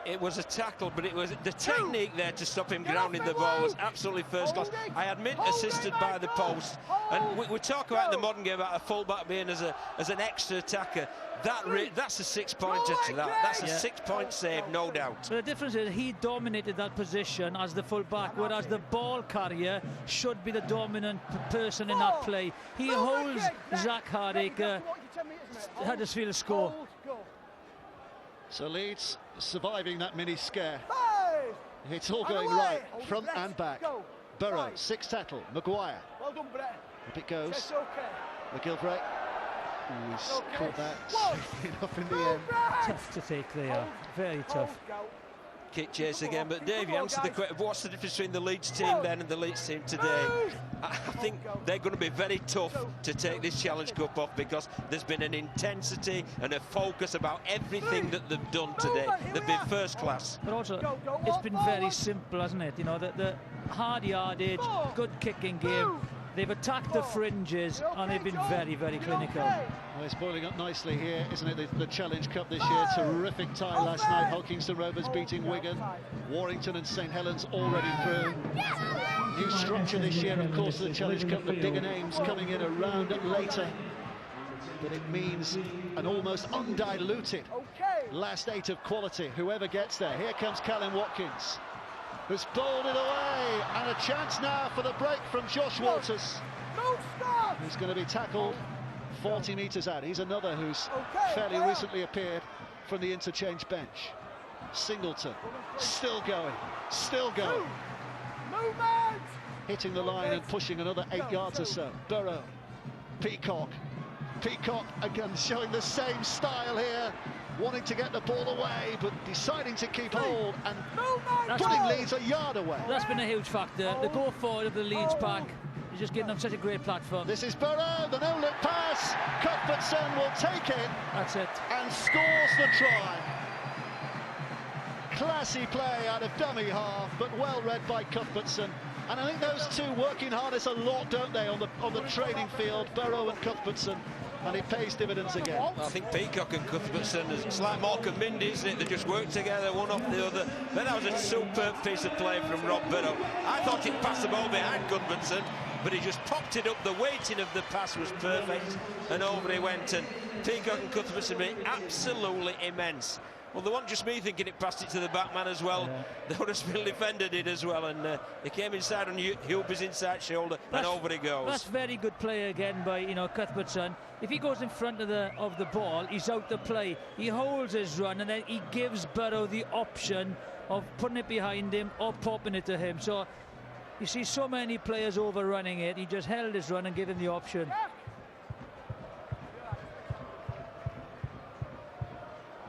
It was a tackle, but it was the technique there to stop him grounding the ball was absolutely first class. I admit, assisted by the post. And we talk about in the modern game about a fullback being as an extra attacker. That's a 6-pointer to that. That's a 6-point save, no doubt. But the difference is he dominated that position as the full-back, whereas the ball carrier should be the dominant person in that play. He holds Zach Hardacre. Huddersfield score. So Leeds surviving that mini scare. It's all going right, front and back. Burrow, 6 tackle. Maguire. Well done, Brett. Up it goes. It's okay. McGilvray. He's caught that safely enough in the end. Tough to take there. Very tough. Kick chase again, but Dave, you answered the question. What's the difference between the Leeds team then and the Leeds team today? I think they're going to be very tough to take this Challenge Cup off, because there's been an intensity and a focus about everything that they've done today. They've been first class. But also, it's been very simple, hasn't it? You know, the hard yardage, good kicking game. They've attacked the fringes, and they've been very, very clinical. Well, it's boiling up nicely here, isn't it? The Challenge Cup this year. Terrific tie last night. Hulkingston Rovers beating Wigan. Warrington and St Helens already through. New structure this year, of course, the Challenge Cup. The bigger names coming in a round later. But it means an almost undiluted last 8 of quality, whoever gets there. Here comes Callum Watkins, who's bowled it away, and a chance now for the break from Josh Walters. He's going to be tackled 40 metres out. He's another who's fairly recently appeared from the interchange bench. Singleton, still going, hitting the line and pushing another 8 yards or so. Burrow, Peacock again showing the same style here, wanting to get the ball away, but deciding to keep hold and putting Leeds a yard away. That's been a huge factor. The go forward of the Leeds pack is just giving them such a great platform. This is Burrow, the no-look pass. Cuthbertson will take it. That's it. And scores the try. Classy play out of dummy half, but well read by Cuthbertson. And I think those two working hardest a lot, don't they, on the training field, Burrow and Cuthbertson. And it pays dividends again. I think Peacock and Cuthbertson, it's like Morecambe Mindy, isn't it? They just work together, one off the other. But that was a superb piece of play from Rob Burrow. I thought he'd pass the ball behind Cuthbertson, but he just popped it up. The weighting of the pass was perfect, and over he went. And Peacock and Cuthbertson made absolutely immense. Well, there wasn't just me thinking it passed it to the back man as well. Yeah. The Huddersfield defender did as well, and he came inside on Huber's inside shoulder, and over he goes. That's very good play again by Cuthbertson. If he goes in front of the ball, he's out the play. He holds his run, and then he gives Burrow the option of putting it behind him or popping it to him. So you see so many players overrunning it. He just held his run and gave him the option.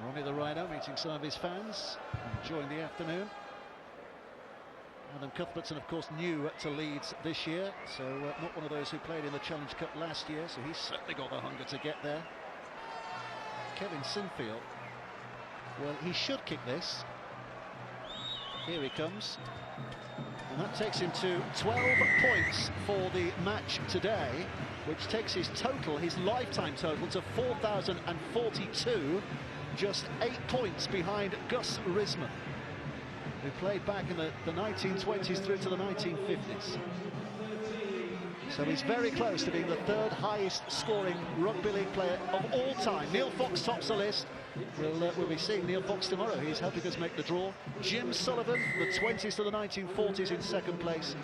Ronnie the Rhino meeting some of his fans, enjoying the afternoon. Adam Cuthbertson, of course, new to Leeds this year, so not one of those who played in the Challenge Cup last year, so he's certainly got the hunger to get there. Kevin Sinfield, well, he should kick this. Here he comes. And that takes him to 12 points for the match today, which takes his total, his lifetime total, to 4,042. Just 8 points behind Gus Risman, who played back in the 1920s through to the 1950s. So he's very close to being the third highest scoring rugby league player of all time. Neil Fox tops the list. We'll be seeing Neil Fox tomorrow. He's helping us make the draw. Jim Sullivan, the 20s to the 1940s, in second place.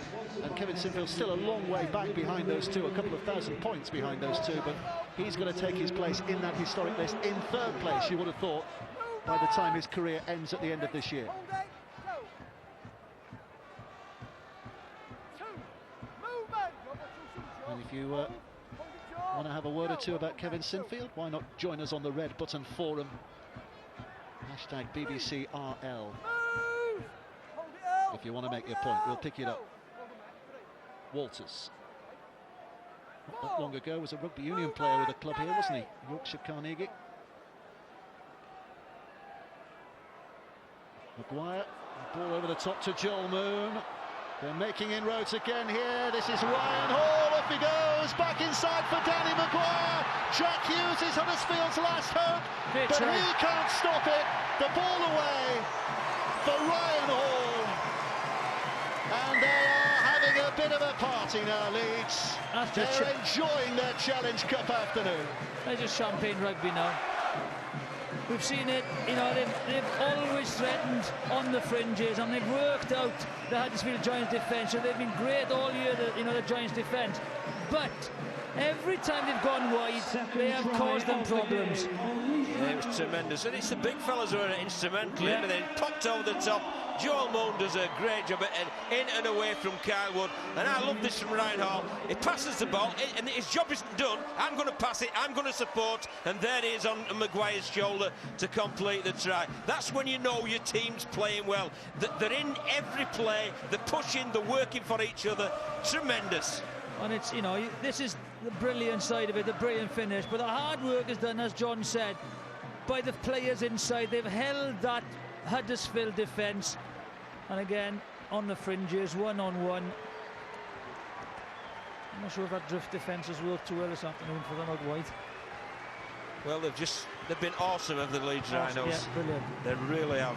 And Kevin Sinfield's still a long way back behind those two, a couple of thousand points behind those two, but he's going to take his place in that historic list in third place, you would have thought, by the time his career ends at the end of this year. And if you want to have a word or two about Kevin Sinfield, why not join us on the Red Button Forum? Hashtag BBCRL. If you want to make your point, we'll pick it up. Walters. Not that long ago was a rugby union player with a club here, wasn't he? Yorkshire Carnegie. Maguire, ball over the top to Joel Moon. They're making inroads again here. This is Ryan Hall. Off he goes. Back inside for Danny Maguire. Jack Hughes is Huddersfield's last hope. But he can't stop it. The ball away for Ryan Hall. And they are having a bit of a party now, Leeds. They're enjoying their Challenge Cup afternoon. They're just champagne rugby now. We've seen it, you know, they've always threatened on the fringes, and they've worked out the Huddersfield Giants defence. So they've been great all year, the Giants defence. But every time they've gone wide, they have caused them problems. Yeah, it was tremendous. And it's the big fellas who are instrumental, and then popped over the top. Joel Moon does a great job in and away from Kyle Wood. And I love this from Ryan Hall. He passes the ball, and his job isn't done. I'm going to pass it, I'm going to support, and there he is on Maguire's shoulder to complete the try. That's when you know your team's playing well. They're in every play, they're pushing, they're working for each other. Tremendous. And it's, you know, this is the brilliant side of it, the brilliant finish. But the hard work is done, as John said, by the players inside. They've held that Huddersfield defence. And again, on the fringes, one-on-one. I'm not sure if that drift defence has worked too well this afternoon for them out wide. Well, they've been awesome, of the Leeds Rhinos. Yeah, brilliant. They really have.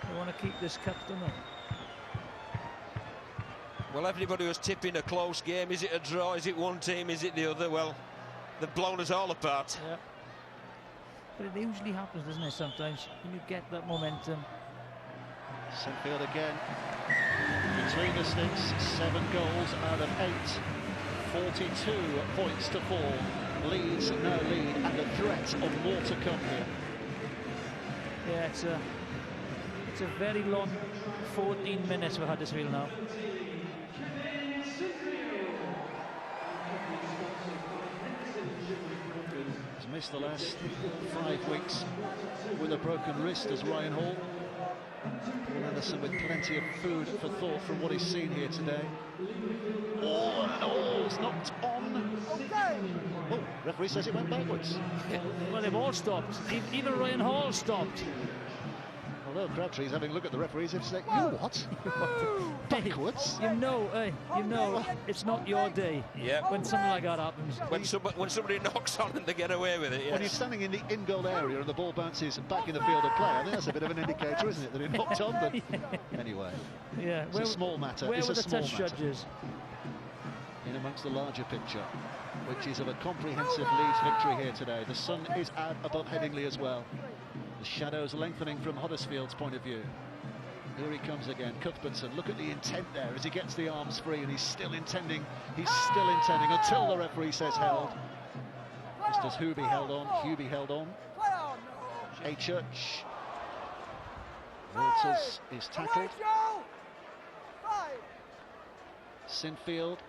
They want to keep this cup, don't they? Well, everybody was tipping a close game. Is it a draw? Is it one team? Is it the other? Well, they've blown us all apart. Yeah. But it usually happens, doesn't it, sometimes, when you get that momentum. Sinfield again. Between the sticks, 7 goals out of 8. 42 points to 4. Leeds now lead, and the threat of more to come here. Yeah, it's a very long 14 minutes for Huddersfield now. He's missed the last 5 weeks with a broken wrist as Ryan Hall. Paul Anderson with plenty of food for thought from what he's seen here today. Oh, no, it's knocked on. Oh, referee says it went backwards. Well, they've all stopped. Even Ryan Hall stopped. Although Crabtree's having a look at the referees and saying, you what? Backwards? You know, it's not your day. Yeah. When something like that happens. When somebody knocks on and they get away with it. Yes. When you're standing in the in-goal area and the ball bounces back in the field of play, I think that's a bit of an indicator, isn't it, that it knocked on? But anyway, yeah, it's a small matter. Where it's were a the small touch matter. judges? In amongst the larger picture, which is of a comprehensive Leeds victory here today. The sun is out above Headingley as well. The shadows lengthening from Huddersfield's point of view. Here he comes again, Cuthbertson. Look at the intent there as he gets the arms free, and he's still intending until the referee says held. Just as Hubie held on. A Church. Walters is tackled. Sinfield.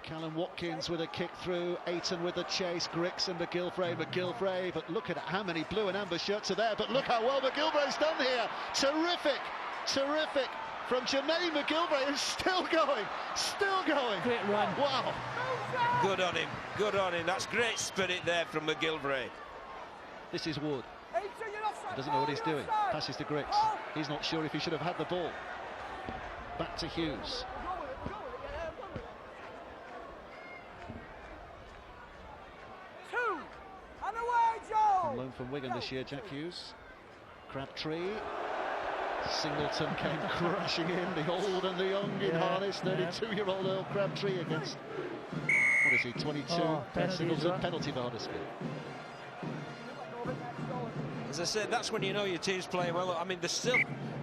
Callum Watkins with a kick through, Ayton with the chase, Grix and McGillvray, but look at how many blue and amber shirts are there, but look how well McGillvray's done here. Terrific from Jermaine McGillvray, who's still going. Great run. Wow. Good on him, that's great spirit there from McGillvray. This is Wood. Doesn't know what he's doing, passes to Grix. He's not sure if he should have had the ball. Back to Hughes. And away, Joel! On loan from Wigan this year, Jack Hughes. Crabtree. Singleton came crashing in, the old and the young in harness. 32-year-old Earl Crabtree against, what is he, 22? Singleton, penalty for Huddersfield. As I said, that's when you know your team's playing well. I mean, they're still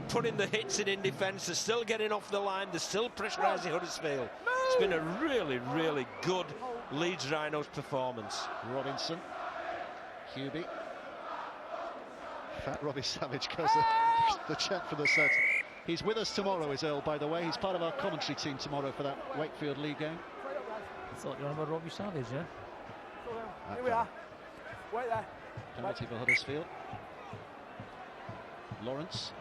putting the hits in defence, they're still getting off the line, they're still pressurising Huddersfield. It's been a really, really good Leeds Rhinos performance. Robinson, Hubie. Fat Robbie Savage goes the chant for the set. He's with us tomorrow, is Earl, by the way. He's part of our commentary team tomorrow for that Wakefield League game. I thought you were on about Robbie Savage, yeah? Here we are. Wait there. Penalty for Huddersfield. Lawrence.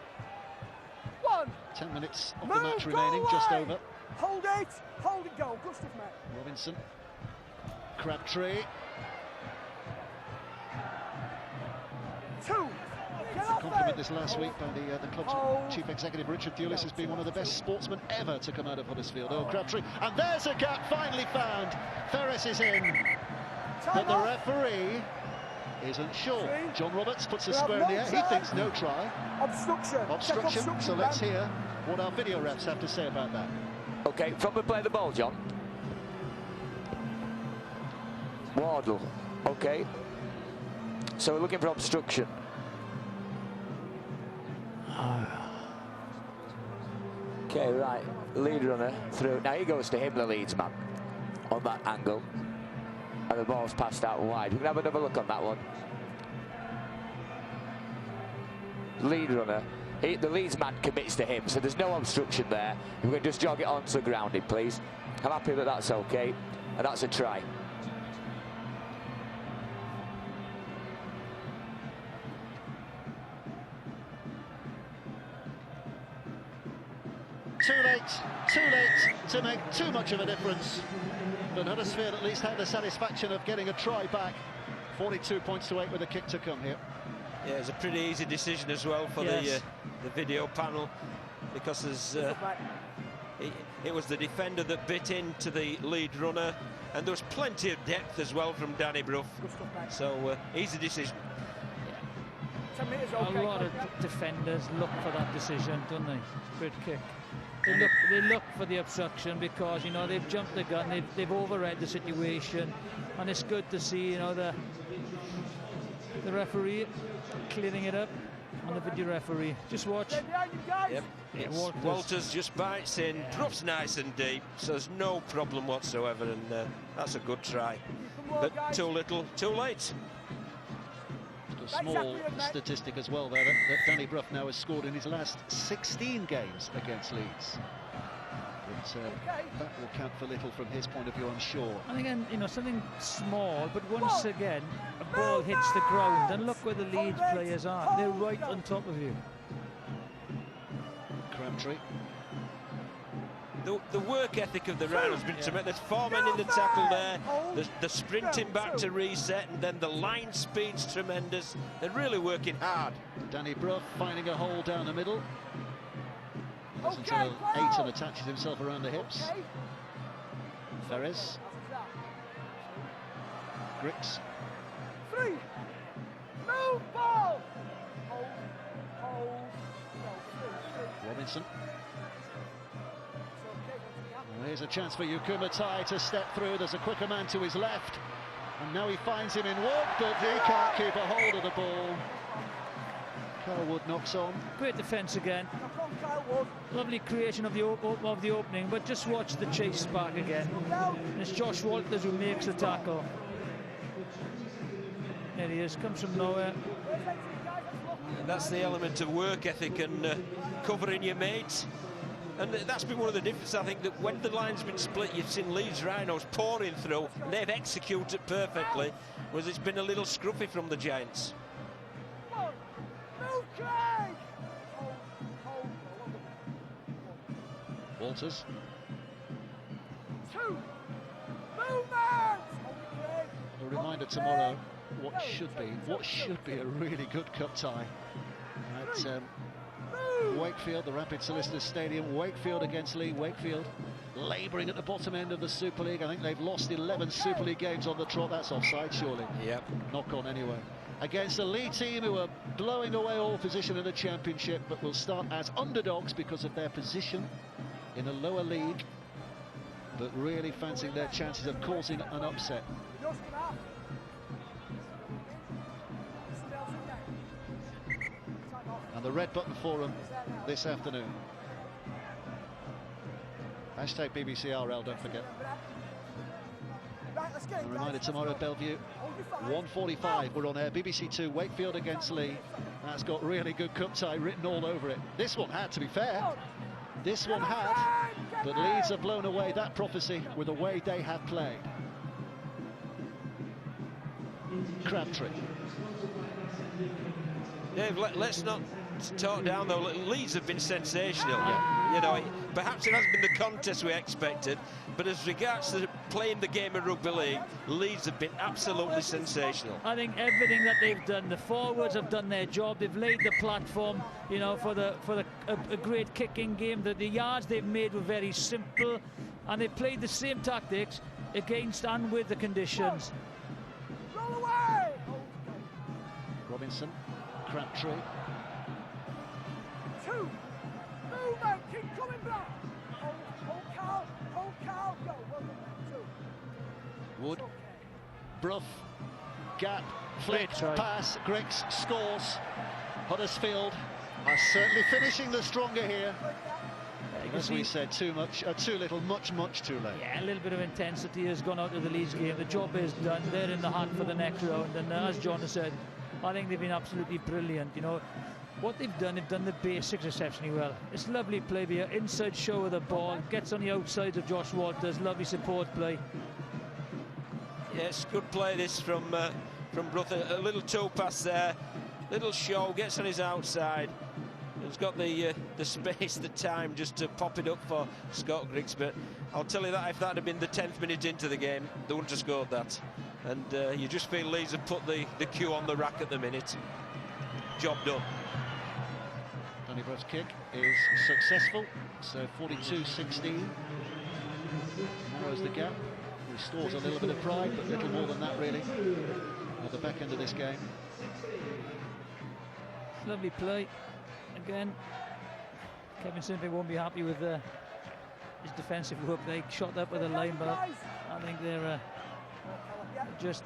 10 minutes of the match remaining, just over. Hold it go. Good stuff, mate. Robinson. Crabtree. 2. Compliment this last week by the club's chief executive, Richard Thewlis, has been one of the best sportsmen ever to come out of Huddersfield. Earl Crabtree, and there's a gap finally found. Ferris is in, but the referee isn't sure. John Roberts puts a square in the air. He thinks no try. Obstruction. So let's hear what our video refs have to say about that. Okay, from the play the ball, John. Wardle. Okay. So we're looking for obstruction. Okay, right. Lead runner through. Now he goes to him, the Leeds man, on that angle. And the ball's passed out wide. We can have another look on that one. Lead runner. The Leeds man commits to him, so there's no obstruction there. We can just jog it onto the grounding, please. I'm happy that that's okay. And that's a try. Too late to make too much of a difference. But Huddersfield at least had the satisfaction of getting a try back. 42 points to 8 with a kick to come here. Yeah, it's a pretty easy decision as well for the video panel, because there's, it was the defender that bit into the lead runner, and there was plenty of depth as well from Danny Brough. So easy decision. 10 metres, A lot of defenders look for that decision, don't they? Good kick. They look for the obstruction because, you know, they've jumped the gun, they've overread the situation, and it's good to see, you know, the referee clearing it up on the video referee. Just watch. Yep. Walters just bites in. Brough's nice and deep, so there's no problem whatsoever, and that's a good try. But too little, too late. A small statistic as well there that Danny Brough now has scored in his last 16 games against Leeds. But that will count for little from his point of view, I'm sure. And again, you know, something small, but once again, a ball hits the ground, and look where the Leeds players are. They're right on top of you. Crabtree. The work ethic of the round has been tremendous. There's 4 men in the tackle there. The sprinting back to reset, and then the line speed's tremendous. They're really working hard. Danny Brough finding a hole down the middle. He does until 8 and attaches himself around the hips. Ferris. Griggs. 3. Move ball. Robinson. Well, here's a chance for Yukuma Tai to step through. There's a quicker man to his left, and now he finds him in wood, but he can't keep a hold of the ball. Kyle Wood knocks on. Great defence again. Lovely creation of the opening, but just watch the chase back again. And it's Josh Walters who makes the tackle. There he is, comes from nowhere. And that's the element of work ethic and covering your mates. And that's been one of the differences, I think, that when the line's been split, you've seen Leeds Rhinos pouring through, and they've executed perfectly, whereas it's been a little scruffy from the Giants. Walters. 2. Movement. A reminder tomorrow what should be a really good cup tie at Wakefield, the Rapid Solicitors Stadium. Wakefield against Leigh. Wakefield labouring at the bottom end of the Super League. I think they've lost 11 Super League games on the trot. That's offside, surely. Yep. Knock on anyway. against a Leeds team who are blowing away all position in the Championship, but will start as underdogs because of their position in a lower league, but really fancying their chances of causing an upset. And the red button for them this afternoon. Hashtag BBCRL, don't forget. A reminder, tomorrow Bellevue, 1:45, we're on air. BBC 2, Wakefield against Lee. That's got really good cup tie written all over it. This one had, to be fair. This one had, but Leeds have blown away that prophecy with the way they have played. Crabtree. Dave, let's not talk down though. Leeds have been sensational. You know, perhaps it hasn't been the contest we expected, but as regards to playing the game of rugby league, Leeds have been absolutely sensational. I think everything that they've done, the forwards have done their job. They've laid the platform, you know, for a great kicking game. The yards they've made were very simple, and they played the same tactics against and with the conditions. Roll away! Robinson, Crabtree. Two. Movement, keep coming back. Hold Carl, go. Well done, two. Wood, Brough, gap, flick, pass, Griggs scores. Huddersfield are certainly finishing the stronger here. As we said, too little, much too late. Yeah, a little bit of intensity has gone out of the Leeds game. The job is done. They're in the hunt for the next round, and as John has said, I think they've been absolutely brilliant. You know, what they've done the basics exceptionally well. It's lovely play here, inside show of the ball, gets on the outside of Josh Walters, lovely support play. Yes, good play this from Brough. A little toe pass there, little show, gets on his outside. He's got the space, the time just to pop it up for Scott Griggs, but I'll tell you that if that had been the 10th minute into the game, they wouldn't have scored that. And you just feel Leeds have put the cue on the rack at the minute. Job done. Donnybrough's kick is successful, so 42-16. Narrows the gap, restores a little bit of pride, but little more than that really at the back end of this game. Lovely play. Again, Kevin simply won't be happy with his defensive work. They shot up with a line, but I think they're just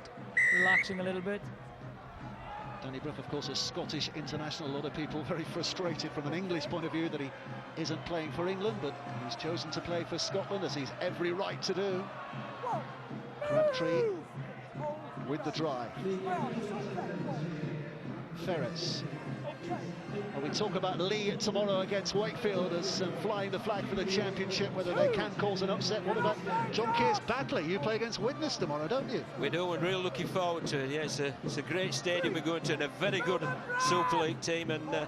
relaxing a little bit. Danny Brough, of course, a Scottish international. A lot of people very frustrated from an English point of view that he isn't playing for England, but he's chosen to play for Scotland, as he's every right to do. Crabtree with the drive. Ferris. Well, we talk about Lee tomorrow against Wakefield as flying the flag for the Championship, whether they can cause an upset. What about John Kear's Batley? You play against Widnes tomorrow, don't you? We do. We're really looking forward to it. Yeah, it's a great stadium we're going to, and a very good Super League team, and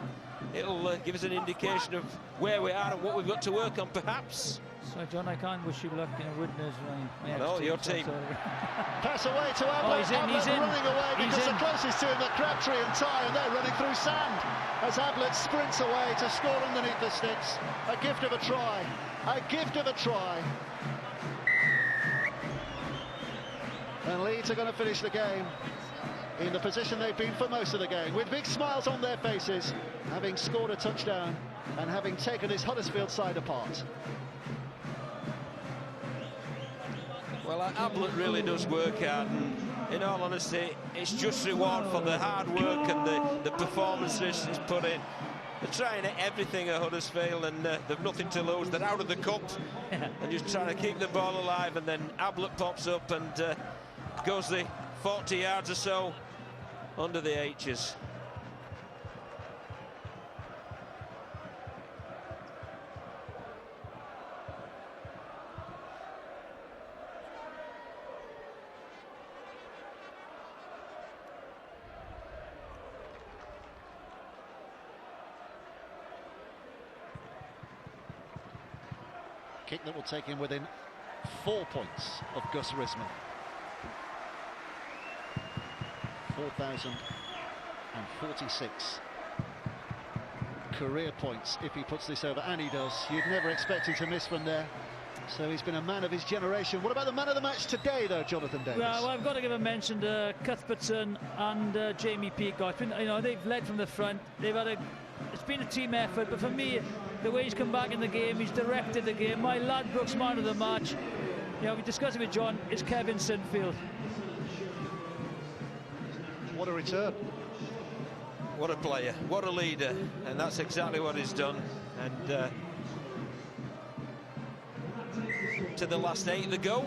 it'll give us an indication of where we are and what we've got to work on, perhaps. So, John, I can't wish you luck in a Widnes. No, your team. Pass away to Ablett. He's in. Running away because the closest to him are Crabtree and Ty, and they're running through sand as Ablett sprints away to score underneath the sticks. A gift of a try. A gift of a try. And Leeds are going to finish the game in the position they've been for most of the game, with big smiles on their faces, having scored a touchdown and having taken this Huddersfield side apart. Well, Ablett really does work hard, and in all honesty, it's just reward for the hard work and the performances he's put in. They're trying everything at Huddersfield, and they've nothing to lose. They're out of the cup and just trying to keep the ball alive, and then Ablett pops up and goes the 40 yards or so under the H's. Kick that will take him within 4 points of Gus Risman. 4,046 career points if he puts this over, and he does. You'd never expect him to miss from there. So he's been a man of his generation. What about the man of the match today, though, Jonathan Davis? Well, I've got to give a mention to Cuthbertson and Jamie Peacock. You know, they've led from the front. It's been a team effort, but for me, the way he's come back in the game, he's directed the game. My Ladbrokes man of the match, you know, we discussed it with John, it's Kevin Sinfield. What a return. What a player, what a leader, and that's exactly what he's done. And to the last 8 to go.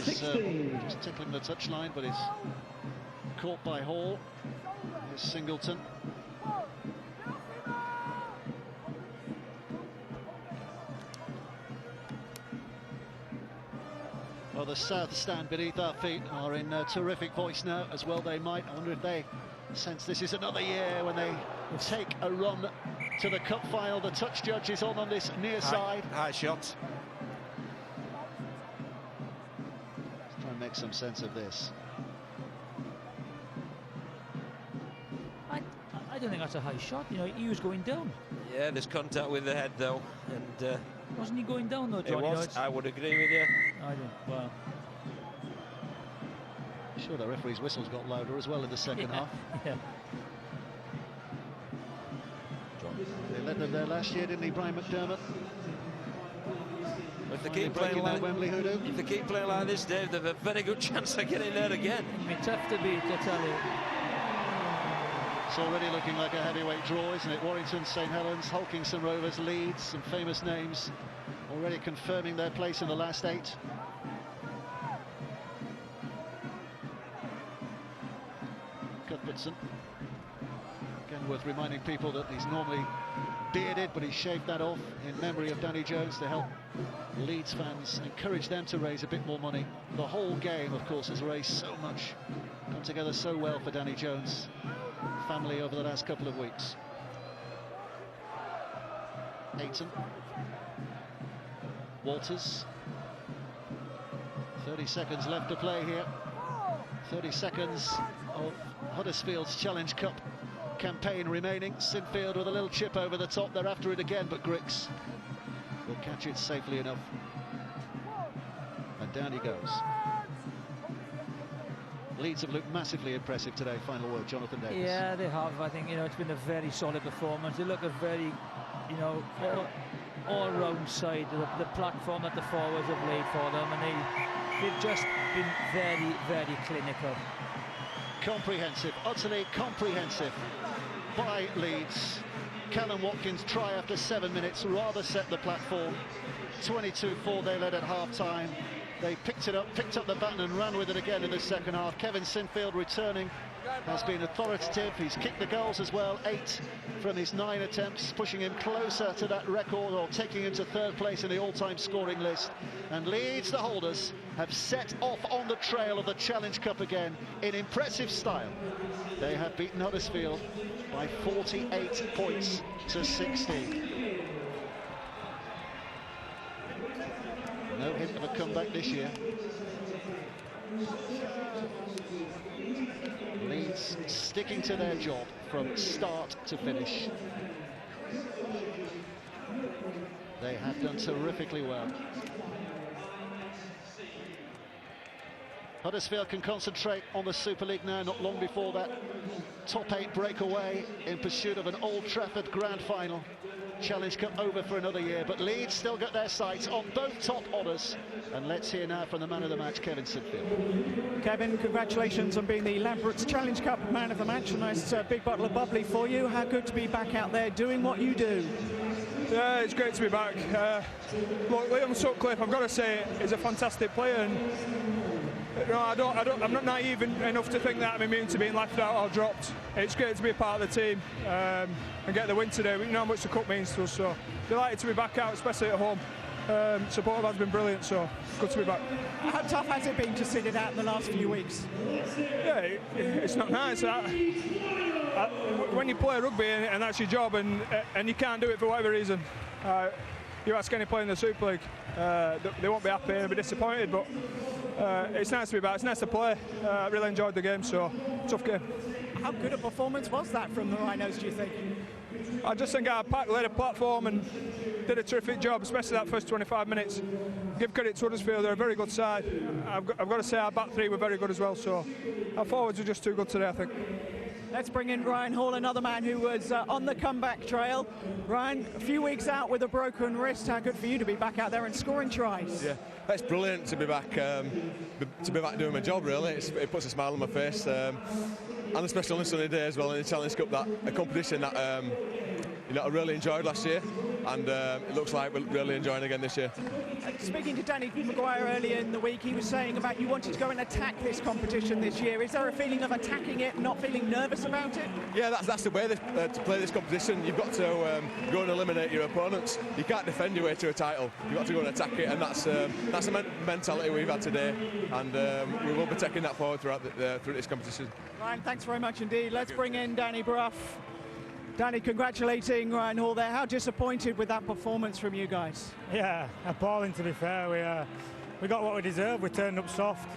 Just tickling the touchline, but he's caught by Hall. Here's Singleton. Well, the south stand beneath our feet are in terrific voice now, as well they might. I wonder if they sense this is another year when they take a run to the cup final. The touch judge is on this near side. High shot. Let's try and make some sense of this. I don't think that's a high shot. You know, he was going down. Yeah, there's contact with the head though, and wasn't he going down though, John? It was. I would agree with you. I don't. Well, sure, the referee's whistles got louder as well in the second half. Yeah. They led them there last year, didn't he, Brian McDermott? If they keep playing like Wembley Hoodoo. If they keep playing like this, Dave, they've a very good chance of getting there again. It'll be tough to beat, I tell you. It's already looking like a heavyweight draw, isn't it? Warrington, St Helens, Hulkington Rovers, Leeds, some famous names already confirming their place in the last 8. Cuthbertson. Again, worth reminding people that he's normally bearded, but he shaved that off in memory of Danny Jones to help Leeds fans, encourage them to raise a bit more money. The whole game, of course, has raised so much, come together so well for Danny Jones' family over the last couple of weeks. Ayton. Walters. 30 seconds left to play here. 30 seconds of Huddersfield's Challenge Cup campaign remaining. Sinfield with a little chip over the top. They're after it again, but Griggs will catch it safely enough. And down he goes. Leeds have looked massively impressive today. Final word, Jonathan Davis. Yeah, they have. I think, you know, it's been a very solid performance. They look a very, you know, all-round side. The platform that the forwards have laid for them, and they've just been very, very clinical. Comprehensive, utterly comprehensive by Leeds. Callum Watkins' try after 7 minutes rather set the platform. 22-4 they led at half-time. They picked up the baton and ran with it again in the second half. Kevin Sinfield returning has been authoritative. He's kicked the goals as well, 8 from his 9 attempts, pushing him closer to that record, or taking him to 3rd place in the all-time scoring list. And Leeds, the holders, have set off on the trail of the Challenge Cup again in impressive style. They have beaten Huddersfield by 48 points to 16. No hint of a comeback this year. Leeds sticking to their job from start to finish. They have done terrifically well. Huddersfield can concentrate on the Super League now, not long before that top 8 breakaway in pursuit of an Old Trafford Grand Final. Challenge Cup over for another year, but Leeds still got their sights on both top honours. And let's hear now from the man of the match, Kevin Sinfield. Kevin, congratulations on being the Ladbrokes Challenge Cup man of the match. A nice big bottle of bubbly for you. How good to be back out there doing what you do. Yeah, it's great to be back. Look, Liam Sutcliffe, I've got to say, is a fantastic player, and you know, I'm not naive enough to think that I'm immune to being left out or dropped. It's great to be a part of the team and get the win today. We know how much the cup means to us, so delighted to be back out, especially at home. Support has been brilliant, so good to be back. How tough has it been to sit it out in the last few weeks? Yeah, it's not nice. When you play rugby and that's your job, and you can't do it for whatever reason, you ask any player in the Super League, they won't be happy and be disappointed, but it's nice to be back. It's nice to play. I really enjoyed the game, so tough game. How good a performance was that from the Rhinos, do you think? I just think our pack laid a platform and did a terrific job, especially that first 25 minutes. Give credit to Huddersfield, they're a very good side. I've got to say our back three were very good as well, so our forwards were just too good today, I think. Let's bring in Ryan Hall, another man who was on the comeback trail. Ryan, a few weeks out with a broken wrist. How good for you to be back out there and scoring tries? Yeah, it's brilliant to be back doing my job, really. It puts a smile on my face. And especially on a sunny day as well in the Challenge Cup, a competition that I really enjoyed last year, and it looks like we're really enjoying again this year. Speaking to Danny Maguire earlier in the week, he was saying about you wanted to go and attack this competition this year. Is there a feeling of attacking it, not feeling nervous about it? Yeah, that's the way to play this competition. You've got to go and eliminate your opponents. You can't defend your way to a title. You've got to go and attack it, and that's the mentality we've had today, and we will be taking that forward throughout this competition. Ryan, thanks very much indeed. Let's bring in Danny Brough. Danny, congratulating Ryan Hall there. How disappointed with that performance from you guys? Yeah, appalling to be fair. We got what we deserved. We turned up soft.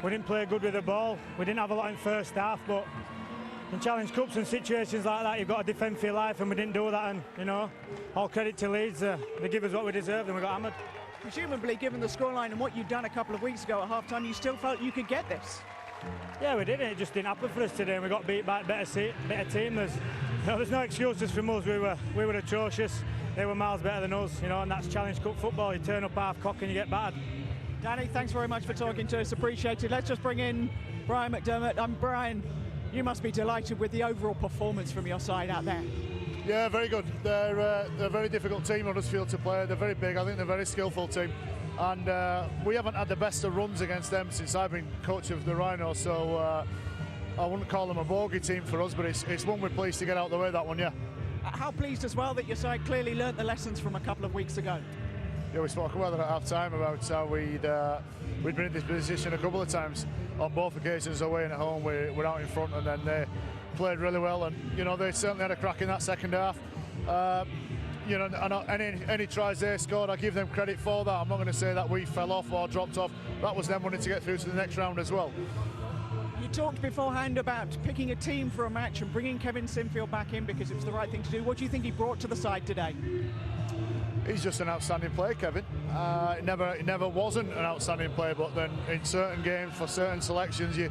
We didn't play good with the ball. We didn't have a lot in first half, but in Challenge Cups and situations like that, you've got to defend for your life, and we didn't do that. And, all credit to Leeds. They give us what we deserved, and we got hammered. Presumably, given the scoreline and what you'd done a couple of weeks ago at half-time, you still felt you could get this? Yeah, we did. It just didn't happen for us today, and we got beat by a better team. There's no excuses from us. We were atrocious. They were miles better than us, and that's Challenge Cup football. You turn up half cock and you get battered. Danny, thanks very much for talking to us. Appreciated. Let's just bring in Brian McDermott. Brian, you must be delighted with the overall performance from your side out there. Yeah, very good. They're a very difficult team, Huddersfield, to play. They're very big. I think they're a very skillful team. And we haven't had the best of runs against them since I've been coach of the Rhinos, so I wouldn't call them a bogey team for us, but it's one we're pleased to get out of the way, that one, yeah. How pleased as well that your side clearly learnt the lessons from a couple of weeks ago? Yeah, we spoke about it at half-time, about how we'd been in this position a couple of times on both occasions, away and at home. We're out in front, and then they played really well, and they certainly had a crack in that second half. Any tries they scored, I give them credit for that. I'm not going to say that we fell off or dropped off. That was them wanting to get through to the next round as well. You talked beforehand about picking a team for a match and bringing Kevin Sinfield back in because it was the right thing to do. What do you think he brought to the side today? He's just an outstanding player, Kevin. It never wasn't an outstanding player, but then in certain games, for certain selections, you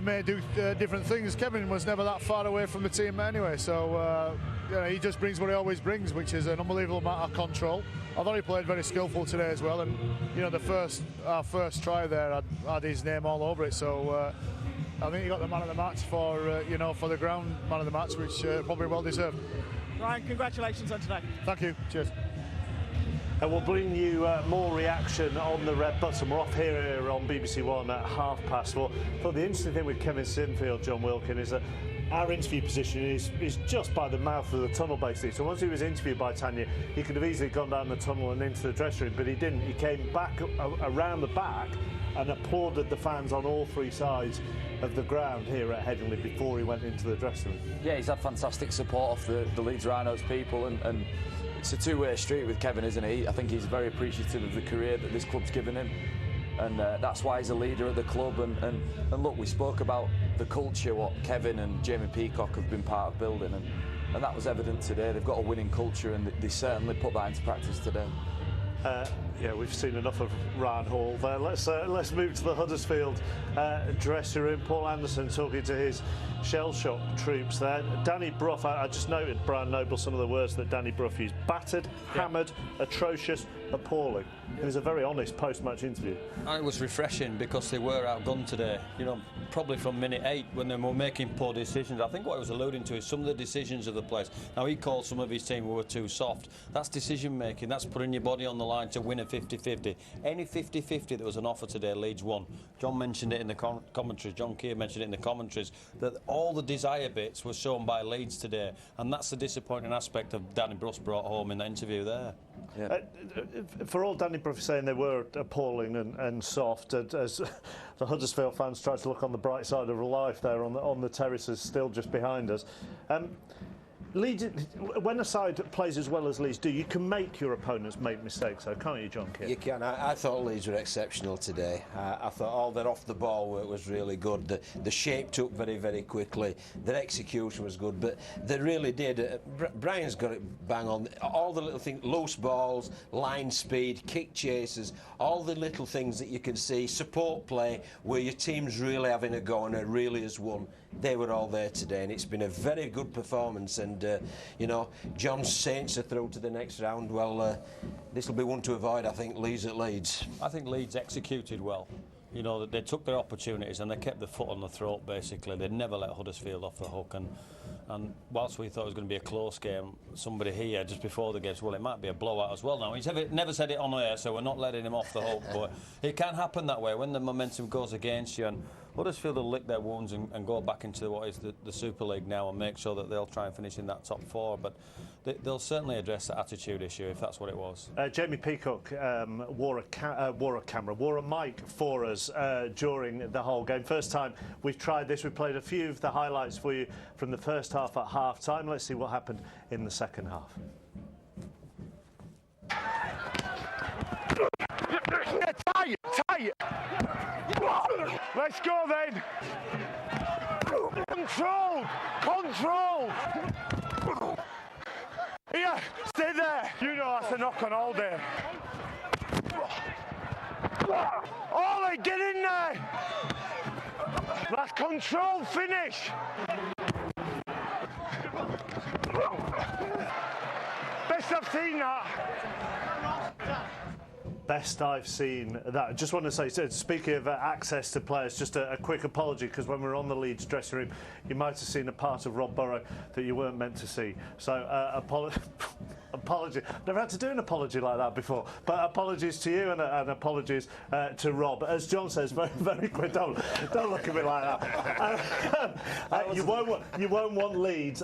may do different things. Kevin was never that far away from the team anyway, so he just brings what he always brings, which is an unbelievable amount of control. I thought he played very skillful today as well, and our first try there had his name all over it. So I think he got the man of the match for the ground man of the match, which probably well deserved. Ryan, congratulations on today. Thank you. Cheers. And we'll bring you more reaction on the red button. We're off here on BBC One at 4:30. But the interesting thing with Kevin Sinfield, John Wilkin, is that our interview position is just by the mouth of the tunnel, basically. So once he was interviewed by Tanya, he could have easily gone down the tunnel and into the dressing room, but he didn't. He came back around the back and applauded the fans on all three sides of the ground here at Headingley before he went into the dressing room. Yeah, he's had fantastic support off the Leeds Rhinos people, and it's a two-way street with Kevin, isn't he? I think he's very appreciative of the career that this club's given him, and that's why he's a leader at the club. And look, we spoke about the culture, what Kevin and Jamie Peacock have been part of building, and that was evident today. They've got a winning culture, and they certainly put that into practice today. Yeah, we've seen enough of Ryan Hall there. Let's move to the Huddersfield dressing room. Paul Anderson talking to his shell-shock troops there. Danny Brough, I just noted, Brian Noble, some of the words that Danny Brough used. Battered, hammered, atrocious, appalling. It was a very honest post-match interview. And it was refreshing because they were outgunned today. Probably from minute 8 when they were making poor decisions. I think what he was alluding to is some of the decisions of the players. Now, he called some of his team who were too soft. That's decision-making. That's putting your body on the line to win a 50-50. Any 50-50 that was an offer today, Leeds won. John mentioned it in the commentaries. John Keir mentioned it in the commentaries, that all the desire bits were shown by Leeds today. And that's the disappointing aspect of Danny Brough brought home in that interview there. Yeah. For all Danny Brough saying they were appalling and soft, as the Huddersfield fans tried to look on the bright side of life there on the terraces still just behind us, Leeds, when a side plays as well as Leeds do, you can make your opponents make mistakes, though, can't you, John Kidd? You can. I thought Leeds were exceptional today. I thought all their off-the-ball work was really good. The shape took very, very quickly. Their execution was good, but they really did. Brian's got it bang on. All the little things, loose balls, line speed, kick chases, all the little things that you can see, support play, where your team's really having a go and it really has won. They were all there today, and it's been a very good performance. And you know, John's Saints are through to the next round. Well, this will be one to avoid, I think. Leeds at Leeds. I think Leeds executed well. You know, they took their opportunities and they kept the foot on the throat. Basically, they never let Huddersfield off the hook. And whilst we thought it was going to be a close game, somebody here just before the game said, well, it might be a blowout as well. Now, he's never said it on air, so we're not letting him off the hook. But it can happen that way when the momentum goes against you. And Huddersfield will lick their wounds and go back into what is the Super League now and make sure that they'll try and finish in that top four. But they'll certainly address that attitude issue if that's what it was. Jamie Peacock wore a mic for us during the whole game. First time we've tried this. We played a few of the highlights for you from the first half at half-time. Let's see what happened in the second half. Tie it. Let's go then. Control. Here, stay there. You know that's a knock on all day. Ollie, get in there. That's control finish. Best I've seen that. Best I've seen that. Just want to say, speaking of access to players, just a quick apology, because when we were on the Leeds dressing room, you might have seen a part of Rob Burrow that you weren't meant to see. So apology. Never had to do an apology like that before. But apologies to you and apologies to Rob. As John says, very, very quick. Don't look at me like that. You won't want Leeds.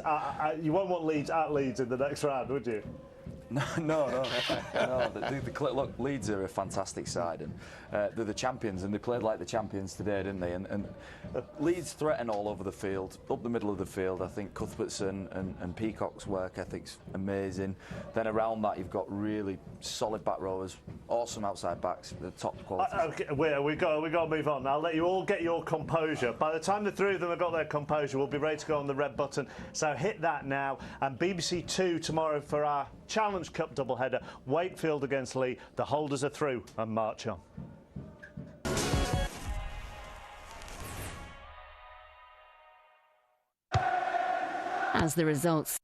You won't want Leeds at Leeds in the next round, would you? No. Look, Leeds are a fantastic side, and they're the champions, and they played like the champions today, didn't they? And Leeds threaten all over the field, up the middle of the field. I think Cuthbertson and Peacock's work ethic's amazing. Then around that, you've got really solid back rowers, awesome outside backs, the top quality. Okay, we got to move on. I'll let you all get your composure. By the time the three of them have got their composure, we'll be ready to go on the red button. So hit that now. And BBC 2 tomorrow for our Challenge Cup doubleheader. Wakefield against Lee. The holders are through and march on. As the results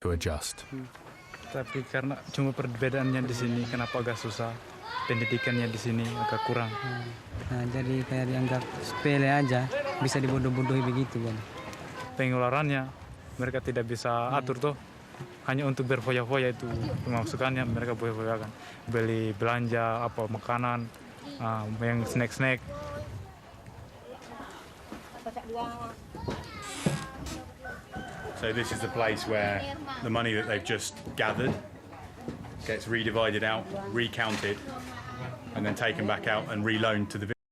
to adjust. Tapi karena cuma perbedaannya di sini, kenapa agak susah? Pendidikannya di sini agak kurang. Nah, jadi kayak dianggap sepele aja, bisa dibodoh-bodohi begitu kan. Pengeluarannya mereka tidak bisa atur tuh. Hanya untuk berfoya-foya itu pemasukannya mereka foya-foyakan. Beli belanja apa makanan, yang snack-snack. So this is the place where the money that they've just gathered gets redivided out, recounted, and then taken back out and reloaned to the